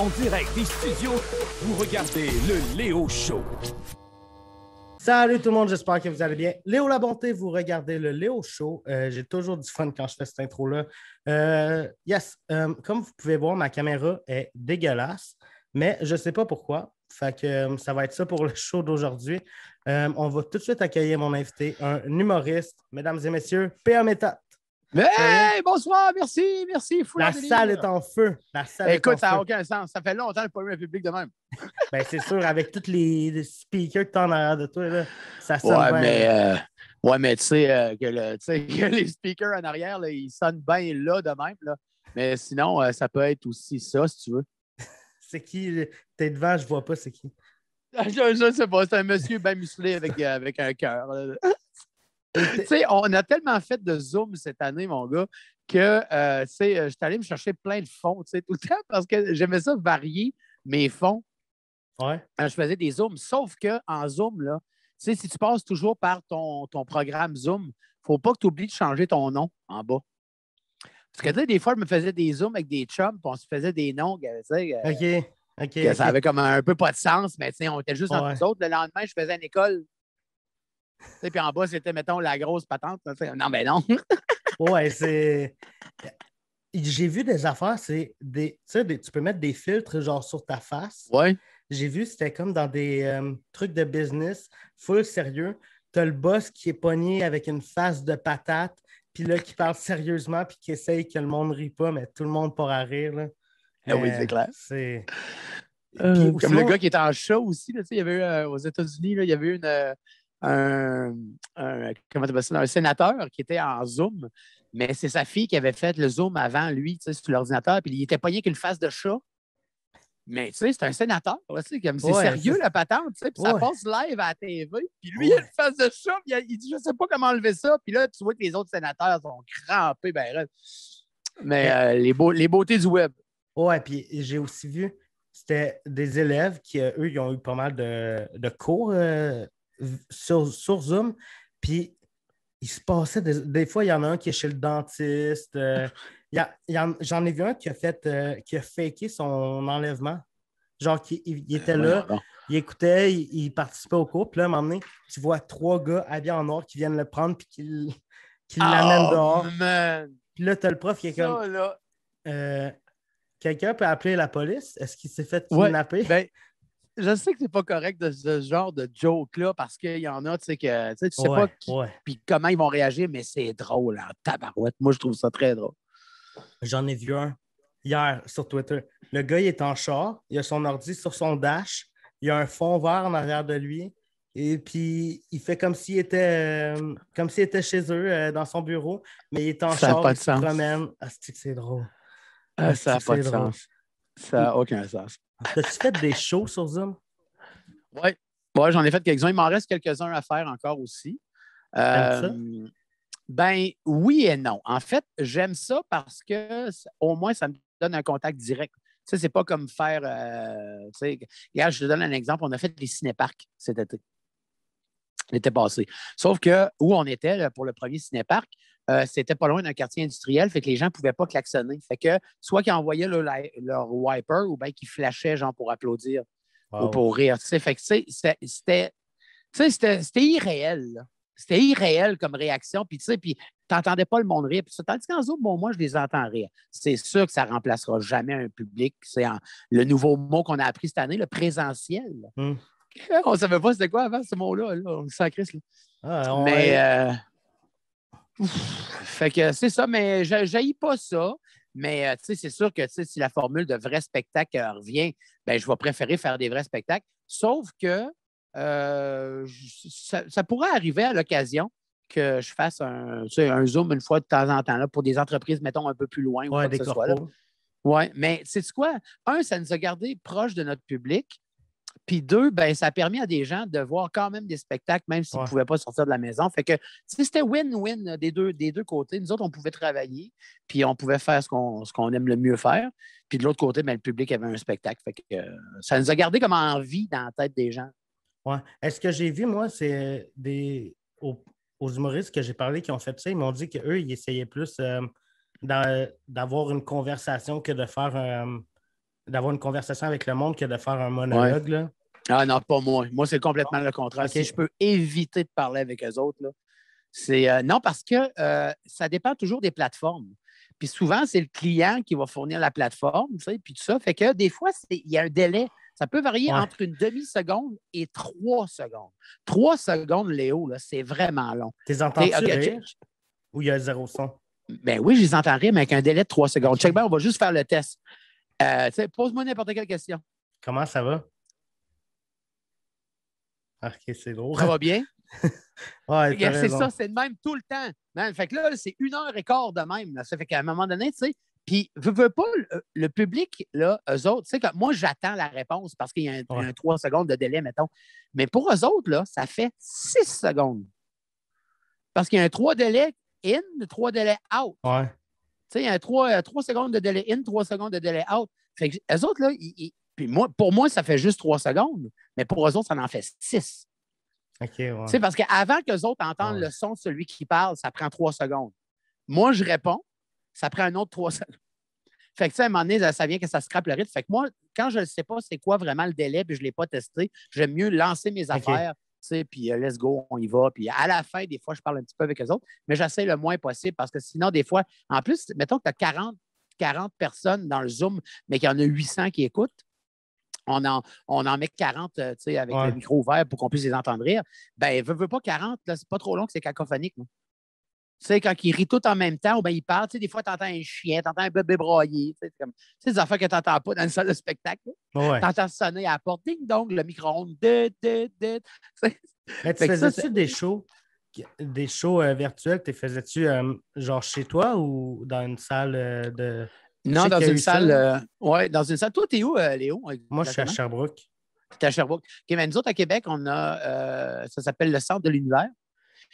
En direct des studios, vous regardez le Léo Show. Salut tout le monde, j'espère que vous allez bien. Léo La Bonté, vous regardez le Léo Show. J'ai toujours du fun quand je fais cette intro-là. Comme vous pouvez voir, ma caméra est dégueulasse, mais je ne sais pas pourquoi. Fait que ça va être ça pour le show d'aujourd'hui. On va tout de suite accueillir mon invité, un humoriste, mesdames et messieurs, P.A. Méthode. Hey, bonsoir, merci, La salle est en feu. Écoute, ça n'a aucun sens. Ça fait longtemps que je n'ai pas eu un public de même. Ben, c'est sûr, avec tous les speakers que tu as en arrière de toi, là, ça sonne bien. Mais tu sais que les speakers en arrière, là, ils sonnent bien là de même. Là. Mais sinon, ça peut être aussi ça, si tu veux. C'est qui? T'es devant, je ne vois pas c'est qui. Je ne sais pas, c'est un monsieur bien musclé avec un cœur. Tu sais, on a tellement fait de Zoom cette année, mon gars, que je suis allé me chercher plein de fonds tout le temps parce que j'aimais ça varier mes fonds. Ouais. Je faisais des Zooms, sauf qu'en Zoom, là, si tu passes toujours par ton programme Zoom, il ne faut pas que tu oublies de changer ton nom en bas. Parce que des fois, je me faisais des Zooms avec des chums, puis on se faisait des noms. OK. Ça avait comme un peu pas de sens, mais on était juste entre nous autres. Le lendemain, je faisais une école. Puis en bas, c'était, mettons, la grosse patente. Non, mais non. Ouais, c'est. J'ai vu des affaires, tu peux mettre des filtres genre sur ta face. Ouais. J'ai vu, c'était comme dans des trucs de business, full sérieux. T'as le boss qui est pogné avec une face de patate, puis là, qui parle sérieusement, puis qui essaye que le monde rie pas, mais tout le monde part à rire. Là. Oui, c'est clair. C'est. Comme sinon, le gars qui était en show aussi, là, il y avait eu aux États-Unis, il y avait eu un sénateur qui était en Zoom, mais c'est sa fille qui avait fait le Zoom avant lui sur l'ordinateur, puis il était pogné qu'une face de chat. Mais c'est un sénateur, comme c'est sérieux la patente, puis ça passe live à la TV, puis lui, il a une face de chat, puis il dit je sais pas comment enlever ça, puis là, tu vois que les autres sénateurs sont crampés, mais les beautés du web. Ouais, puis j'ai aussi vu, c'était des élèves qui, eux, ils ont eu pas mal de cours sur Zoom, puis il se passait des fois, il y en a un qui est chez le dentiste. J'en ai vu un qui a faké son enlèvement. Genre, il était là, il écoutait, il participait au cours, puis là, à un moment donné, tu vois 3 gars habillés en noir qui viennent le prendre puis qui l'amènent dehors. Man. Puis là, tu as le prof qui est comme... quelqu'un peut appeler la police? Est-ce qu'il s'est fait kidnapper? Ouais, ben, je sais que c'est pas correct de ce genre de joke-là parce qu'il y en a, tu sais pas puis comment ils vont réagir, mais c'est drôle en tabarouette. Moi, je trouve ça très drôle. J'en ai vu un hier sur Twitter. Le gars, il est en char, il a son ordi sur son dash, il a un fond vert en arrière de lui, et puis il fait comme s'il était chez eux, dans son bureau, mais il est en char, il se promène. Ah, c'est drôle. Ça n'a pas de sens. Ça n'a aucun sens. As-tu fait des shows sur Zoom? Oui, j'en ai fait quelques-uns. Il m'en reste quelques-uns à faire encore aussi. Ben oui et non. En fait, j'aime ça parce que au moins, ça me donne un contact direct. Tu sais, c'est pas comme faire. Regarde, je te donne un exemple. On a fait des cinéparcs cet été. L'été passé. Sauf que où on était là, pour le premier cinéparc, c'était pas loin d'un quartier industriel, fait que les gens ne pouvaient pas klaxonner. Fait que soit qu'ils envoyaient leur wiper ou bien qu'ils flashaient genre pour applaudir ou pour rire. Fait que c'était irréel. Là. C'était irréel comme réaction. Puis tu n'entendais pas le monde rire. Puis, tandis qu'en Zoom, moi, je les entends rire. C'est sûr que ça ne remplacera jamais un public. C'est le nouveau mot qu'on a appris cette année, le présentiel. On ne savait pas c'était quoi avant ce mot-là. Là. On s'en crisse. Fait que c'est ça, mais je n'haïs pas ça. Mais c'est sûr que si la formule de vrai spectacle revient, ben, je vais préférer faire des vrais spectacles. Sauf que ça pourrait arriver à l'occasion que je fasse un Zoom une fois de temps en temps là, pour des entreprises, mettons, un peu plus loin ou quoi que ce soit. Oui, mais c'est quoi? Un, ça nous a gardé proche de notre public. Puis 2, ben, ça a permis à des gens de voir quand même des spectacles, même s'ils ne pouvaient pas sortir de la maison. Fait que c'était win-win des deux côtés. Nous autres, on pouvait travailler, puis on pouvait faire ce qu'on aime le mieux faire. Puis de l'autre côté, ben, le public avait un spectacle. Fait que ça nous a gardé comme en vie dans la tête des gens. Ouais. Est-ce que j'ai vu, moi, c'est aux humoristes que j'ai parlé qui ont fait ça, ils m'ont dit qu'eux, ils essayaient plus d'avoir une conversation que de faire d'avoir une conversation avec le monde que de faire un monologue, là. Ah non, pas moi. Moi, c'est complètement le contraire. OK. Si je peux éviter de parler avec eux autres, là, c'est non, parce que ça dépend toujours des plateformes. Puis souvent, c'est le client qui va fournir la plateforme, tu sais, puis tout ça. Fait que des fois, il y a un délai. Ça peut varier Ouais. entre une demi-seconde et 3 secondes. 3 secondes, Léo, là, c'est vraiment long. T'es entends-tu OK, rire ou il y a zéro son? ben oui, je les entends rire, mais avec un délai de 3 secondes. Check bien, on va juste faire le test. Tu sais, pose-moi n'importe quelle question. Comment ça va? OK, c'est drôle. Ça va bien? Ouais, t'as C'est raison. ça, c'est le même tout le temps. Man, fait que là, c'est 1 heure et quart de même. Là. Ça fait qu'à un moment donné, tu sais, puis veux pas, le public, là, eux autres, tu sais, moi, j'attends la réponse parce qu'il y a un 3 secondes de délai, mettons. Mais pour eux autres, là, ça fait 6 secondes. Parce qu'il y a un 3 délai in, 3 délais out. Ouais. Tu sais, il y a un 3 secondes de délai in, 3 secondes de délai out. Fait que eux autres, là, puis pour moi, ça fait juste 3 secondes, mais pour eux autres, ça en fait 6. OK, ouais. Tu sais, parce qu'avant qu'eux autres entendent le son de celui qui parle, ça prend 3 secondes. Moi, je réponds, ça prend un autre 3 secondes. Fait que, tu sais, à un moment donné, ça vient que ça scrape le rythme. Fait que moi, quand je ne sais pas c'est quoi vraiment le délai puis je ne l'ai pas testé, j'aime mieux lancer mes affaires, tu sais, puis let's go, on y va. Puis à la fin, des fois, je parle un petit peu avec eux autres, mais j'essaie le moins possible parce que sinon, des fois, en plus, mettons que tu as 40 personnes dans le Zoom, mais qu'il y en a 800 qui écoutent, on en met 40 avec le micro ouvert pour qu'on puisse les entendre rire. Ben, veux pas 40, là, c'est pas trop long que c'est cacophonique. Tu sais, quand ils rient tout en même temps, ou bien ils parlent, tu sais, des fois, tu entends un chien, tu entends un bébé brailler. Tu sais, des affaires que tu n'entends pas dans une salle de spectacle. Tu entends sonner à la porte, ding dong, le micro-ondes, Mais tu faisais-tu des shows virtuels? Tu faisais-tu genre chez toi ou dans une salle de. Non, dans une salle. Oui, dans une salle. Toi, t'es où, Léo? Moi, je suis à Sherbrooke. Tu es à Sherbrooke. OK, mais nous autres, à Québec, on a, ça s'appelle le Centre de l'Univers.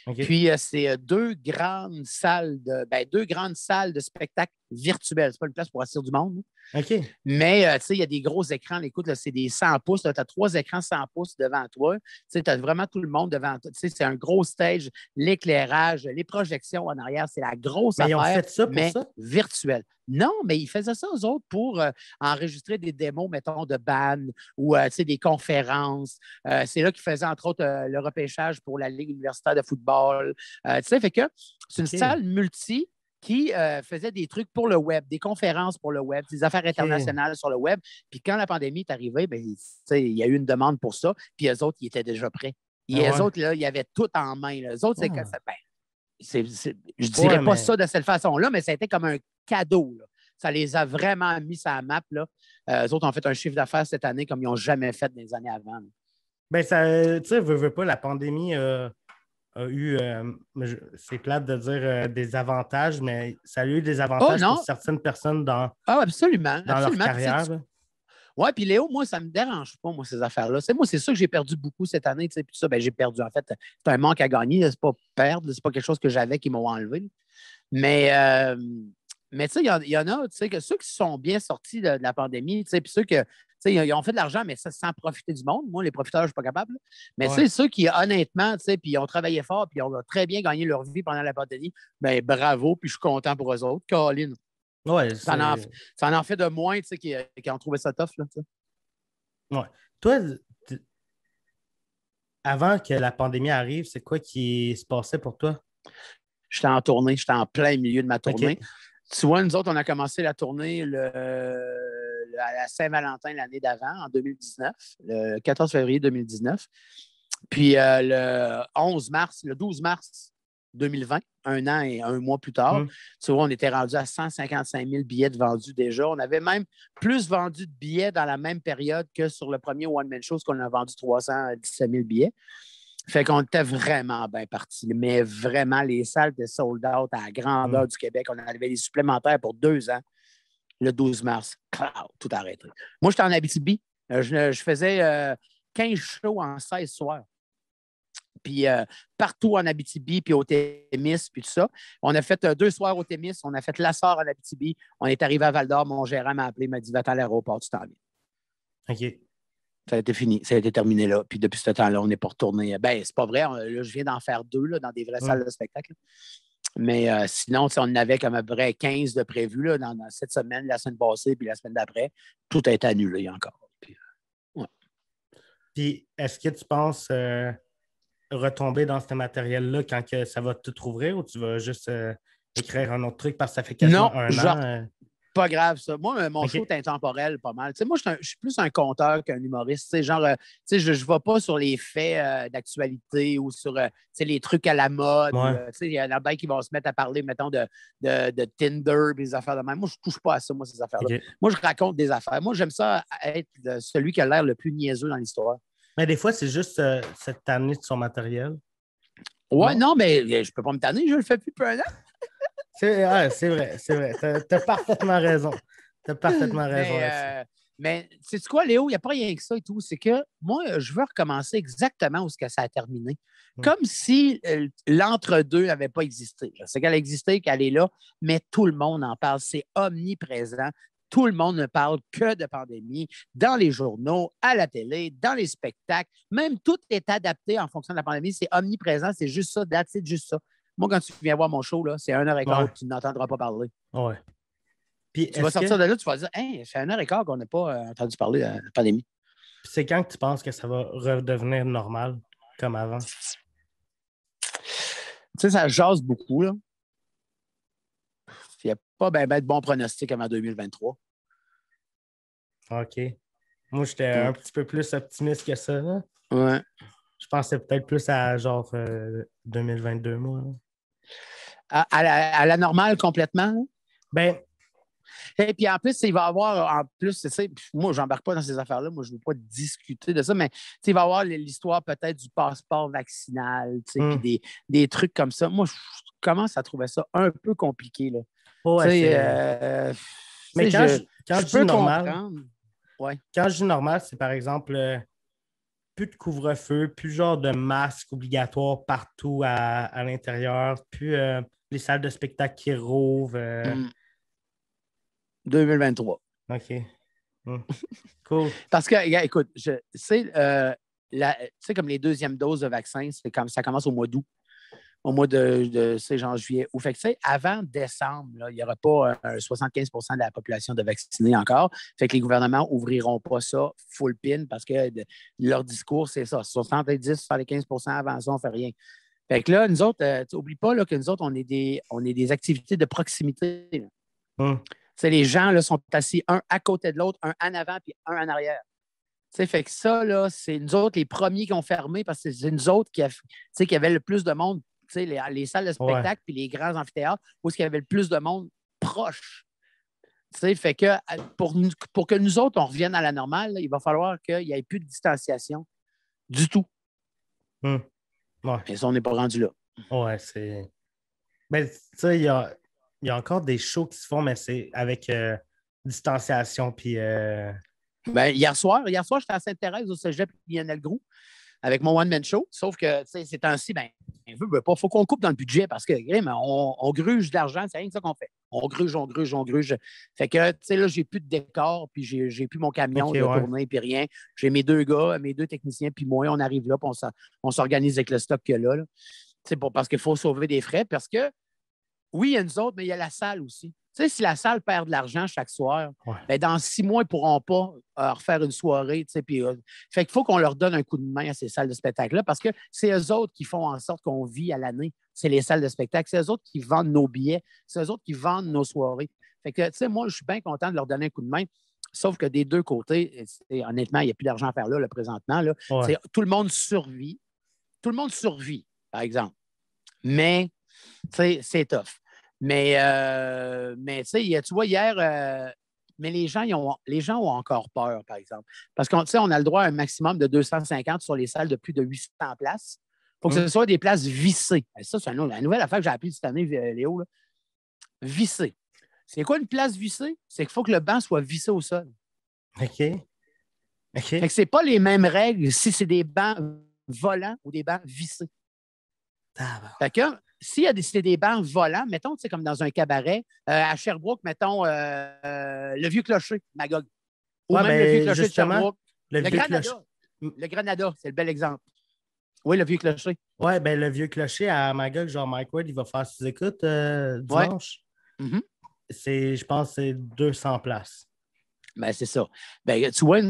Okay. Puis, c'est deux grandes salles de spectacle virtuels. C'est pas une place pour assurer du monde. OK. Mais, tu sais, il y a des gros écrans. Écoute, là, c'est des 100 pouces. Tu as 3 écrans 100 pouces devant toi. Tu sais, tu as vraiment tout le monde devant toi. Tu sais, c'est un gros stage. L'éclairage, les projections en arrière, c'est la grosse affaire. Ils ont fait ça pour ça? Virtuelle. Non, mais ils faisaient ça, eux autres, pour enregistrer des démos, mettons, de bands ou des conférences. C'est là qu'ils faisaient, entre autres, le repêchage pour la Ligue universitaire de football. Tu sais, fait que c'est une salle multi qui faisait des trucs pour le web, des conférences pour le web, des affaires internationales sur le web. Puis quand la pandémie est arrivée, ben, il y a eu une demande pour ça. Puis eux autres, ils étaient déjà prêts. Les autres, là, ils avaient tout en main. Là. Eux autres, c'est que ça. Ben, je ne dirais pas ça de cette façon-là, mais ça a été comme un cadeau. Là. Ça les a vraiment mis sur la map. Là. Eux autres ont fait un chiffre d'affaires cette année comme ils n'ont jamais fait des années avant. Là. Ben, ça, tu sais, veux pas, la pandémie a eu, c'est plate de dire des avantages, mais ça a eu des avantages pour certaines personnes dans leur carrière. Oui, puis Léo, moi, ça ne me dérange pas, moi, ces affaires-là. Moi, c'est ça que j'ai perdu beaucoup cette année. Puis ça, ben, j'ai perdu. En fait, c'est un manque à gagner. C'est pas perdre. C'est pas quelque chose que j'avais qui m'ont enlevé. Mais tu sais, il y en a, tu sais, que ceux qui sont bien sortis de la pandémie, tu sais, puis ceux que, tu sais, ils ont fait de l'argent, mais ça sans profiter du monde. Moi, les profiteurs, je ne suis pas capable. Là. Mais tu sais, ceux qui, honnêtement, tu sais, puis ils ont travaillé fort, puis ils ont très bien gagné leur vie pendant la pandémie, bien, bravo, puis je suis content pour eux autres. Colin. Ouais, ça en fait de moins, tu sais, qui ont trouvé ça tough, là, tu sais. Ouais. Toi, avant que la pandémie arrive, c'est quoi qui se passait pour toi? J'étais en tournée, j'étais en plein milieu de ma tournée. Okay. Tu vois, nous autres, on a commencé la tournée à la Saint-Valentin l'année d'avant, en 2019, le 14 février 2019. Puis le 12 mars 2020, 1 an et 1 mois plus tard, tu vois, on était rendu à 155 000 billets de vendus déjà. On avait même plus vendu de billets dans la même période que sur le premier one-man show, qu'on a vendu 317 000 billets. Fait qu'on était vraiment bien partis. Mais vraiment, les salles étaient sold out à la grandeur du Québec. On avait des supplémentaires pour 2 ans. Le 12 mars, tout arrêté. Moi, j'étais en Abitibi. Je faisais 15 shows en 16 soirs. Puis partout en Abitibi, puis au Témis, puis tout ça. On a fait 2 soirs au Témis. On a fait Lassar en Abitibi. On est arrivé à Val-d'Or. Mon gérant m'a appelé, m'a dit « Va-t'en à l'aéroport, tu t'en viens. » OK. Ça a été fini. Ça a été terminé là. Puis depuis ce temps-là, on n'est pas retourné. Ben, c'est pas vrai. Là, je viens d'en faire 2 là, dans des vraies salles de spectacle. Mais sinon, on en avait comme à peu près 15 de prévus là, dans cette semaine, la semaine passée, puis la semaine d'après. Tout a été annulé encore. Puis, ouais. Puis, est-ce que tu penses retomber dans ce matériel-là quand que ça va tout rouvrir ou tu vas juste écrire un autre truc parce que ça fait quasiment Non, un genre, an? pas grave, ça. Moi, mon OK. show est intemporel, pas mal. Tu sais, moi, je suis plus un conteur qu'un humoriste. Tu sais, genre, tu sais, je ne vais pas sur les faits d'actualité ou sur tu sais, les trucs à la mode. Ou, Ouais. tu sais, il y en a bien qui vont se mettre à parler, mettons, de Tinder et des affaires de même. Moi, je ne touche pas à ça, moi, ces affaires-là. OK. Moi, je raconte des affaires. Moi, j'aime ça être celui qui a l'air le plus niaiseux dans l'histoire. Mais des fois, c'est juste cette année de son matériel. Ouais, Non? non, mais je ne peux pas me tanner, je le fais plus un an. C'est vrai, c'est vrai. Tu as parfaitement raison. Tu as parfaitement raison là-dessus. Mais sais-tu quoi, Léo? Il n'y a pas rien que ça et tout. C'est que moi, je veux recommencer exactement où ce que ça a terminé. Comme si l'entre-deux n'avait pas existé. Je sais qu'elle existait, qu'elle est là, mais tout le monde en parle. C'est omniprésent. Tout le monde ne parle que de pandémie, dans les journaux, à la télé, dans les spectacles. Même tout est adapté en fonction de la pandémie. C'est omniprésent. C'est juste ça, c'est juste ça. Moi, quand tu viens voir mon show, là, c'est 1h15, Ouais. tu n'entendras pas parler. Ouais. Puis Tu vas sortir de là, tu vas dire, hey, c'est 1h15 qu'on n'a pas entendu parler de la pandémie. c'est quand que tu penses que ça va redevenir normal comme avant? Tu sais, ça jase beaucoup, là. Il n'y a pas ben de bons pronostics avant 2023. OK. Moi, j'étais un petit peu plus optimiste que ça, là. Ouais. Je pensais peut-être plus à genre 2022, moi. Là. À la normale complètement. Là. Ben, Et puis en plus, il va y avoir, en plus, tu sais, moi, je n'embarque pas dans ces affaires-là, moi, je ne veux pas discuter de ça, mais il va y avoir l'histoire peut-être du passeport vaccinal, puis des trucs comme ça. Moi, je commence à trouver ça un peu compliqué. Là. ouais, mais quand je dis normal, comprendre. Ouais. Quand je dis normal, c'est par exemple plus de couvre-feu, plus genre de masque obligatoire partout à l'intérieur, plus les salles de spectacle qui rouvrent. 2023. OK. Cool. Parce que, écoute, tu sais, comme les deuxièmes doses de vaccin, c'est comme ça commence au mois d'août, au mois de genre juillet. Ou fait que, avant décembre, là, il n'y aura pas 75 de la population de vaccinés encore. Fait que les gouvernements n'ouvriront pas ça full pin parce que leur discours, c'est ça. 70-75 avant ça, on ne fait rien. Fait que là, nous autres, n'oublie pas là, que nous autres, on est des activités de proximité. Les gens là, sont assis un à côté de l'autre, un en avant puis un en arrière. Fait que ça, là, c'est nous autres les premiers qui ont fermé parce que c'est nous autres qui avaient le plus de monde, les salles de spectacle puis les grands amphithéâtres où il y avait le plus de monde proche. Fait que pour que nous autres, on revienne à la normale, là, il va falloir qu'il n'y ait plus de distanciation du tout. Ouais. Et ça, on n'est pas rendu là. Ouais, c'est. Mais tu sais, il y a encore des shows qui se font, mais c'est avec distanciation. Puis. Hier soir, j'étais à Sainte-Thérèse au Cégep Lionel Groux avec mon one-man show. Sauf que ces temps-ci, il faut qu'on coupe dans le budget parce que on gruge de l'argent, c'est rien que ça qu'on fait. On gruge. Fait que là, j'ai plus de décor, puis j'ai plus mon camion de tournée, puis rien. J'ai mes deux gars, mes deux techniciens, puis moi, on arrive là, puis on s'organise avec le stock qu'il y a là. Parce qu'il faut sauver des frais, parce que oui, il y a nous autres, mais il y a la salle aussi. Si la salle perd de l'argent chaque soir, dans 6 mois, ils ne pourront pas refaire une soirée. Fait qu'il faut qu'on leur donne un coup de main à ces salles de spectacle-là parce que c'est eux autres qui font en sorte qu'on vit à l'année. C'est les salles de spectacle. C'est eux autres qui vendent nos billets. C'est eux autres qui vendent nos soirées. Fait que, moi, je suis bien content de leur donner un coup de main. Sauf que des deux côtés, honnêtement, il n'y a plus d'argent à faire là, présentement. Là. Tout le monde survit. Tout le monde survit, par exemple. Mais, c'est tough. Mais tu vois, hier, mais les gens ont encore peur, par exemple. Parce qu'on a le droit à un maximum de 250 sur les salles de plus de 800 places. Il faut que ce soit des places vissées. Ça, c'est la nouvelle affaire que j'ai appris cette année, Léo. Là. Vissées. C'est quoi une place vissée? C'est qu'il faut que le banc soit vissé au sol. OK. Fait que c'est pas les mêmes règles si c'est des bancs volants ou des bancs vissés. Fait que s'il y a des bancs volants, mettons, comme dans un cabaret, à Sherbrooke, mettons, le Vieux Clocher, Magog. Ou même le Vieux Clocher de Sherbrooke. Le Granada. Le Granada, c'est le bel exemple. Oui, le vieux clocher. Ouais, ben le vieux clocher à ma gueule, genre Mike Ward, il va faire ses écoutes Ouais. dimanche. Mhm. Je pense que c'est 200 places. Ben, c'est ça. Ben, tu vois,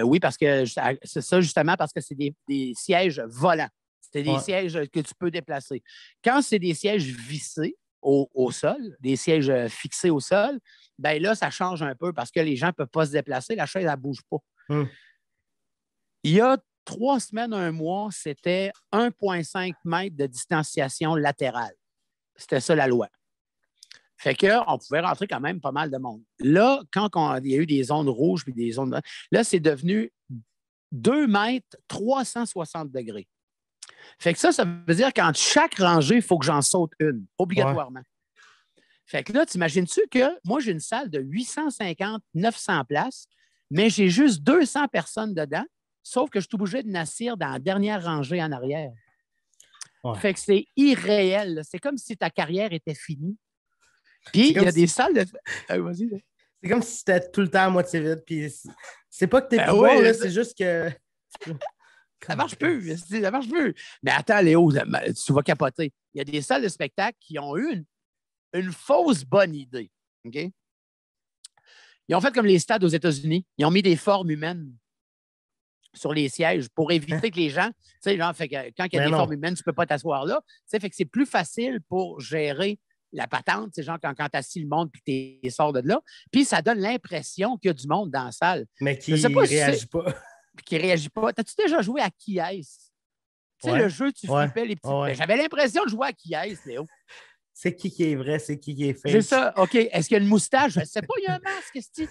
oui, parce que c'est ça justement parce que c'est des sièges volants. C'est des Ouais. sièges que tu peux déplacer. Quand c'est des sièges vissés au sol, des sièges fixés au sol, ben là, ça change un peu parce que les gens ne peuvent pas se déplacer, la chaise, elle ne bouge pas. Il y a 3 semaines, un mois, c'était 1,5 mètres de distanciation latérale. C'était ça la loi. Fait qu'on pouvait rentrer quand même pas mal de monde. Là, quand il y a eu des zones rouges puis des zones. Là, c'est devenu 2 mètres, 360 degrés. Fait que ça veut dire qu'entre chaque rangée, il faut que j'en saute une, obligatoirement. Ouais. Fait que là, t'imagines-tu que moi, j'ai une salle de 850, 900 places, mais j'ai juste 200 personnes dedans, sauf que je suis obligé de m'asseoir dans la dernière rangée en arrière. Ouais. Fait que c'est irréel. C'est comme si ta carrière était finie. Puis, il y a des salles de... vas-y. C'est comme si c'était tout le temps à moitié vide. Puis, c'est pas que t'es plus bon, là, c'est juste que... Ça marche plus. Ça marche plus. Mais attends, Léo, tu vas capoter. Il y a des salles de spectacle qui ont eu une fausse bonne idée. OK? Ils ont fait comme les stades aux États-Unis. Ils ont mis des formes humaines sur les sièges pour éviter que les gens... Tu sais, genre, fait que quand il y a des formes humaines, tu ne peux pas t'asseoir là. Tu sais, fait que c'est plus facile pour gérer la patente, c'est genre quand tu assis le monde puis tu sors de là. Puis ça donne l'impression qu'il y a du monde dans la salle. Mais qui ne réagit pas. Puis qui ne réagit pas. T'as-tu déjà joué à Qui est-ce? Tu sais, le jeu, tu flippais les petits... Ben, j'avais l'impression de jouer à Qui est-ce, Léo. C'est qui est vrai, c'est qui est fake. C'est ça. OK. Est-ce qu'il y a une moustache? Je ne sais pas, il y a un masque, est-ce que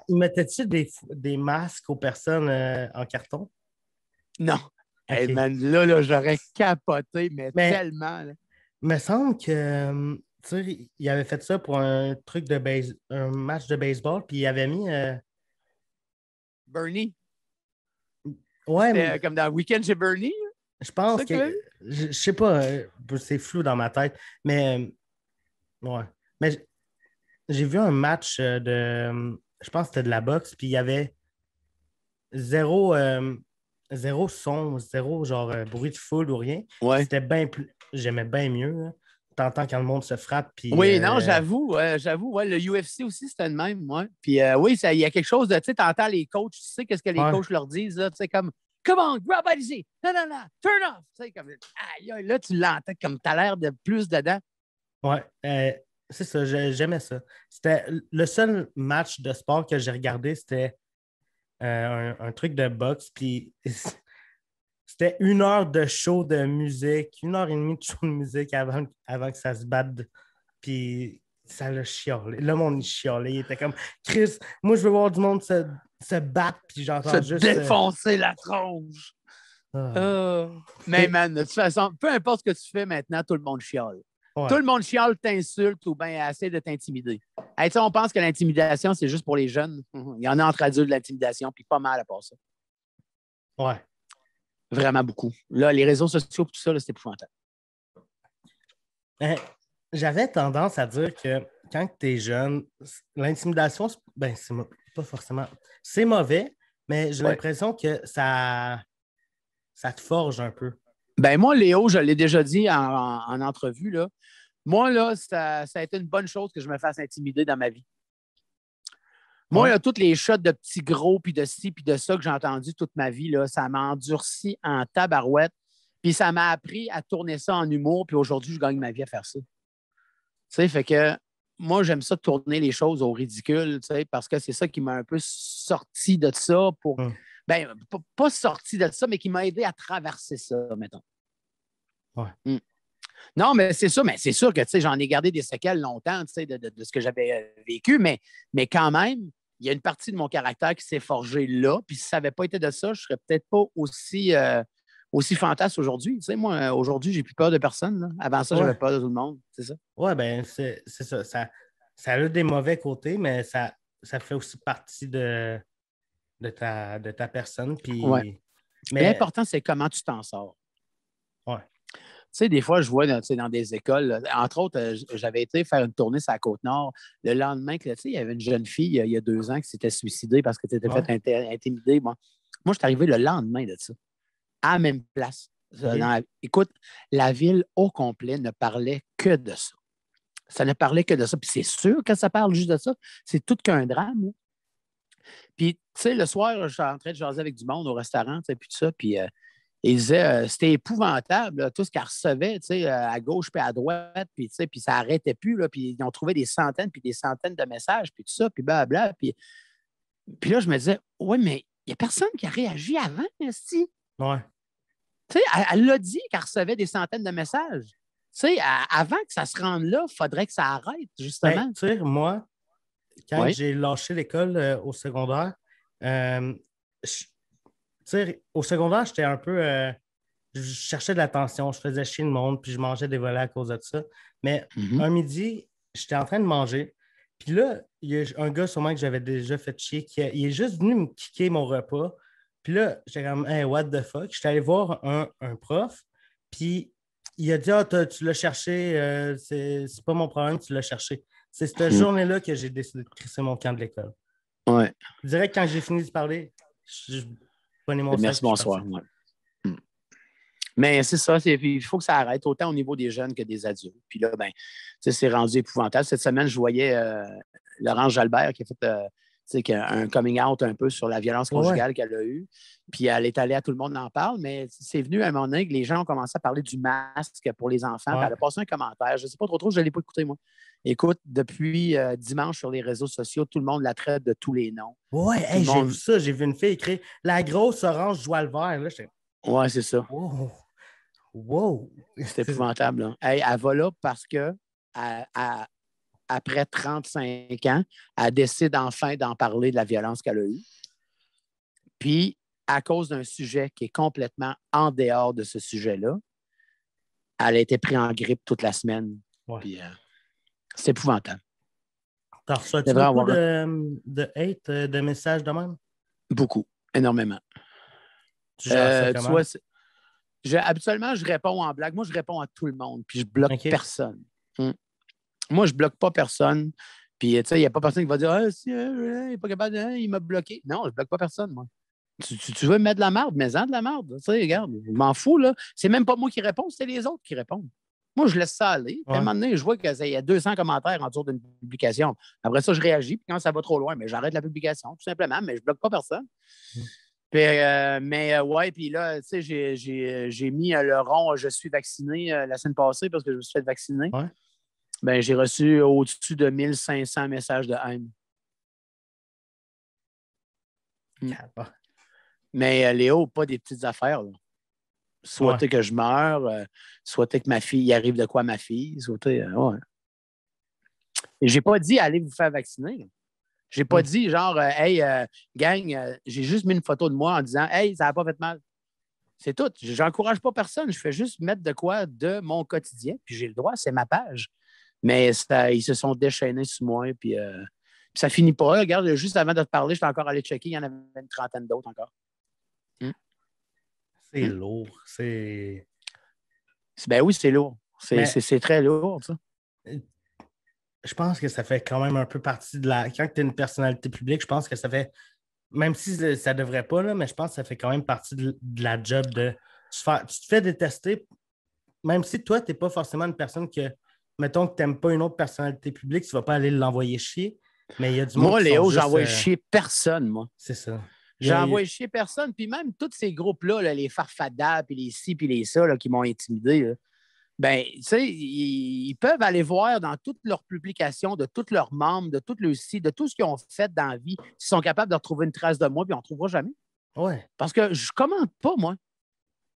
Ils mettaient-tu des masques aux personnes en carton? Non. Okay. Hey, man, là, j'aurais capoté, mais tellement. Là. Il me semble que tu sais, il avait fait ça pour un truc de un match de baseball, puis il avait mis Bernie. Ouais, mais... comme dans Weekend chez Bernie. Je pense que je sais pas, c'est flou dans ma tête, mais ouais. Mais j'ai vu un match je pense que c'était de la boxe, puis il y avait zéro son, zéro genre bruit de foule ou rien. Ouais. C'était bien plus. J'aimais bien mieux. Hein. T'entends quand le monde se frappe. Puis, oui, non, j'avoue. Ouais, le UFC aussi, c'était le même. Ouais. Puis oui, il y a quelque chose de. Tu sais, t'entends les coachs, tu sais qu'est-ce que les coachs leur disent. Tu sais, comme Come on, grab easy. Non, turn off. Tu sais, comme là, tu l'entends comme t'as l'air de plus dedans. Ouais, c'est ça, j'aimais ça. C'était le seul match de sport que j'ai regardé, c'était un truc de boxe. Puis c'était 1 heure de show de musique, 1 heure et demie de show de musique avant que ça se batte. Puis ça l'a chiolé. Le monde, il chiolait. Il était comme Chris, moi, je veux voir du monde se battre. Puis j'entends juste. Défoncer la tronche. Mais man, de toute façon, peu importe ce que tu fais maintenant, tout le monde chiale. Ouais. Tout le monde chiale, t'insulte ou bien essaie de t'intimider. Hey, on pense que l'intimidation, c'est juste pour les jeunes. Il y en a entre adultes de l'intimidation, puis pas mal à part ça. Ouais. Vraiment beaucoup. Là, les réseaux sociaux, tout ça, là, c'est épouvantable. J'avais tendance à dire que quand tu es jeune, l'intimidation, ben, c'est pas forcément. C'est mauvais, mais j'ai l'impression que ça te forge un peu. Ben moi, Léo, je l'ai déjà dit en entrevue, là. Moi, là, ça a été une bonne chose que je me fasse intimider dans ma vie. Moi, là, toutes les shots de petits gros, puis de ci, puis de ça que j'ai entendu toute ma vie, là, ça m'a endurci en tabarouette. Puis ça m'a appris à tourner ça en humour, puis aujourd'hui, je gagne ma vie à faire ça. Tu sais, fait que moi, j'aime ça tourner les choses au ridicule, tu sais, parce que c'est ça qui m'a un peu sorti de ça pour... Ben, pas sorti de ça, mais qui m'a aidé à traverser ça, mettons. Ouais. Non, mais c'est sûr que, tu sais, j'en ai gardé des séquelles longtemps, tu sais, de ce que j'avais vécu, mais quand même, il y a une partie de mon caractère qui s'est forgée là, puis si ça n'avait pas été de ça, je ne serais peut-être pas aussi fantasme aujourd'hui. Tu sais, moi, aujourd'hui, j'ai plus peur de personne. Là. Avant ça, j'avais peur de tout le monde, c'est ça? Oui, bien, c'est ça. Ça a des mauvais côtés, mais ça fait aussi partie de ta personne. Puis... Ouais. Mais l'important, c'est comment tu t'en sors. Oui. Tu sais, des fois, je vois dans des écoles, là, entre autres, j'avais été faire une tournée sur la Côte-Nord. Le lendemain, tu sais, il y avait une jeune fille, il y a 2 ans, qui s'était suicidée parce que tu étais fait intimider. Moi, je suis arrivé le lendemain de ça. à la même place. Écoute, la ville au complet ne parlait que de ça. Ça ne parlait que de ça. Puis c'est sûr que ça parle juste de ça. C'est tout qu'un drame. Là. Puis, tu sais, le soir, je suis en train de jaser avec du monde au restaurant, tu sais, puis tout ça. Puis, ils disaient, c'était épouvantable, là, tout ce qu'elle recevait, tu sais, à gauche puis à droite. Puis, tu sais, puis ça n'arrêtait plus. Là, puis, ils ont trouvé des centaines puis des centaines de messages, puis tout ça, puis blablabla. Puis là, je me disais, oui, mais il n'y a personne qui a réagi avant, esti. Ouais. Tu sais, elle l'a dit qu'elle recevait des centaines de messages. Tu sais, avant que ça se rende là, il faudrait que ça arrête, justement. Ben, tu sais, moi, quand j'ai lâché l'école au secondaire, au secondaire, j'étais un peu. Je cherchais de l'attention, je faisais chier le monde, puis je mangeais des volets à cause de ça. Mais un midi, j'étais en train de manger. Puis là, il y a un gars sûrement que j'avais déjà fait chier, il est juste venu me kicker mon repas. Puis là, j'étais comme, hey, what the fuck? J'étais allé voir un prof, puis il a dit, tu l'as cherché, c'est pas mon problème, tu l'as cherché. C'est cette journée-là que j'ai décidé de crisser mon camp de l'école. Ouais. Je dirais que quand j'ai fini de parler, je prenais mon sac. Merci, bonsoir. Ouais. Mais c'est ça, il faut que ça arrête, autant au niveau des jeunes que des adultes. Puis là, ben, c'est rendu épouvantable. Cette semaine, je voyais Laurence Jalbert qui a fait un coming out un peu sur la violence conjugale qu'elle a eue. Puis elle est allée à Tout le monde en parle, mais c'est venu à un moment donné que les gens ont commencé à parler du masque pour les enfants. Puis elle a passé un commentaire. Je ne sais pas trop, je ne l'ai pas écouté, moi. Écoute, depuis dimanche sur les réseaux sociaux, tout le monde la traite de tous les noms. Ouais, hey, j'ai vu ça. J'ai vu une fille écrire « La grosse orange joue le vert ». Ouais, c'est ça. Wow! C'est épouvantable. Là. Hey, elle va là parce que après 35 ans, elle décide enfin d'en parler de la violence qu'elle a eue. Puis, à cause d'un sujet qui est complètement en dehors de ce sujet-là, elle a été prise en grippe toute la semaine. Ouais. Puis, c'est épouvantable. T'as reçu beaucoup de hate, de messages de même? Beaucoup, énormément. Tu gères ça comment? Habituellement, je réponds en blague. Moi, je réponds à tout le monde, puis je bloque personne. Moi, je bloque pas personne. Puis, tu sais, il n'y a pas personne qui va dire « Ah, si, il n'est pas capable, il m'a bloqué. » Non, je bloque pas personne, moi. Tu veux me mettre de la merde, mets-en de la merde. Tu sais, regarde, je m'en fous, là. C'est même pas moi qui réponds, c'est les autres qui répondent. Moi, je laisse ça aller. Puis, à un moment donné, je vois qu'il y a 200 commentaires en dessous d'une publication. Après ça, je réagis. Puis quand ça va trop loin, mais j'arrête la publication, tout simplement. Mais je bloque pas personne. Puis, puis là, tu sais, j'ai mis le rond « Je suis vacciné » la semaine passée parce que je me suis fait vacciner. Ouais. Ben, j'ai reçu au-dessus de 1500 messages de haine. Mais Léo, pas des petites affaires. Là. Soit que je meure, soit que ma fille, il arrive de quoi à ma fille, soit ouais. Et j'ai pas dit « Allez vous faire vacciner ». Là. J'ai pas dit genre, hey, gang, j'ai juste mis une photo de moi en disant, hey, ça n'a pas fait mal. C'est tout. J'encourage pas personne. Je fais juste mettre de quoi de mon quotidien. Puis j'ai le droit, c'est ma page. Mais ils se sont déchaînés sur moi. Puis ça finit pas. Regarde, juste avant de te parler, j'étais encore allé checker. Il y en avait une trentaine d'autres encore. C'est lourd. Ben oui, c'est lourd. C'est très lourd, ça. Je pense que ça fait quand même un peu partie de la... Quand tu es une personnalité publique, je pense que ça fait... Même si ça ne devrait pas, là, mais je pense que ça fait quand même partie de la job de... Tu te fais détester, même si toi, tu n'es pas forcément une personne que... Mettons que tu n'aimes pas une autre personnalité publique, tu ne vas pas aller l'envoyer chier, mais il y a du monde. Moi, Léo, j'envoie chier personne, moi. C'est ça. J'envoie chier personne. Puis même tous ces groupes-là, là, les Farfadas, puis les ci, puis les ça, là, qui m'ont intimidé, là, ben, tu sais, ils peuvent aller voir dans toutes leurs publications, de tous leurs membres, de tout le site, de tout ce qu'ils ont fait dans la vie, s'ils sont capables de retrouver une trace de moi, puis on ne trouvera jamais. Ouais. Parce que je ne commente pas, moi.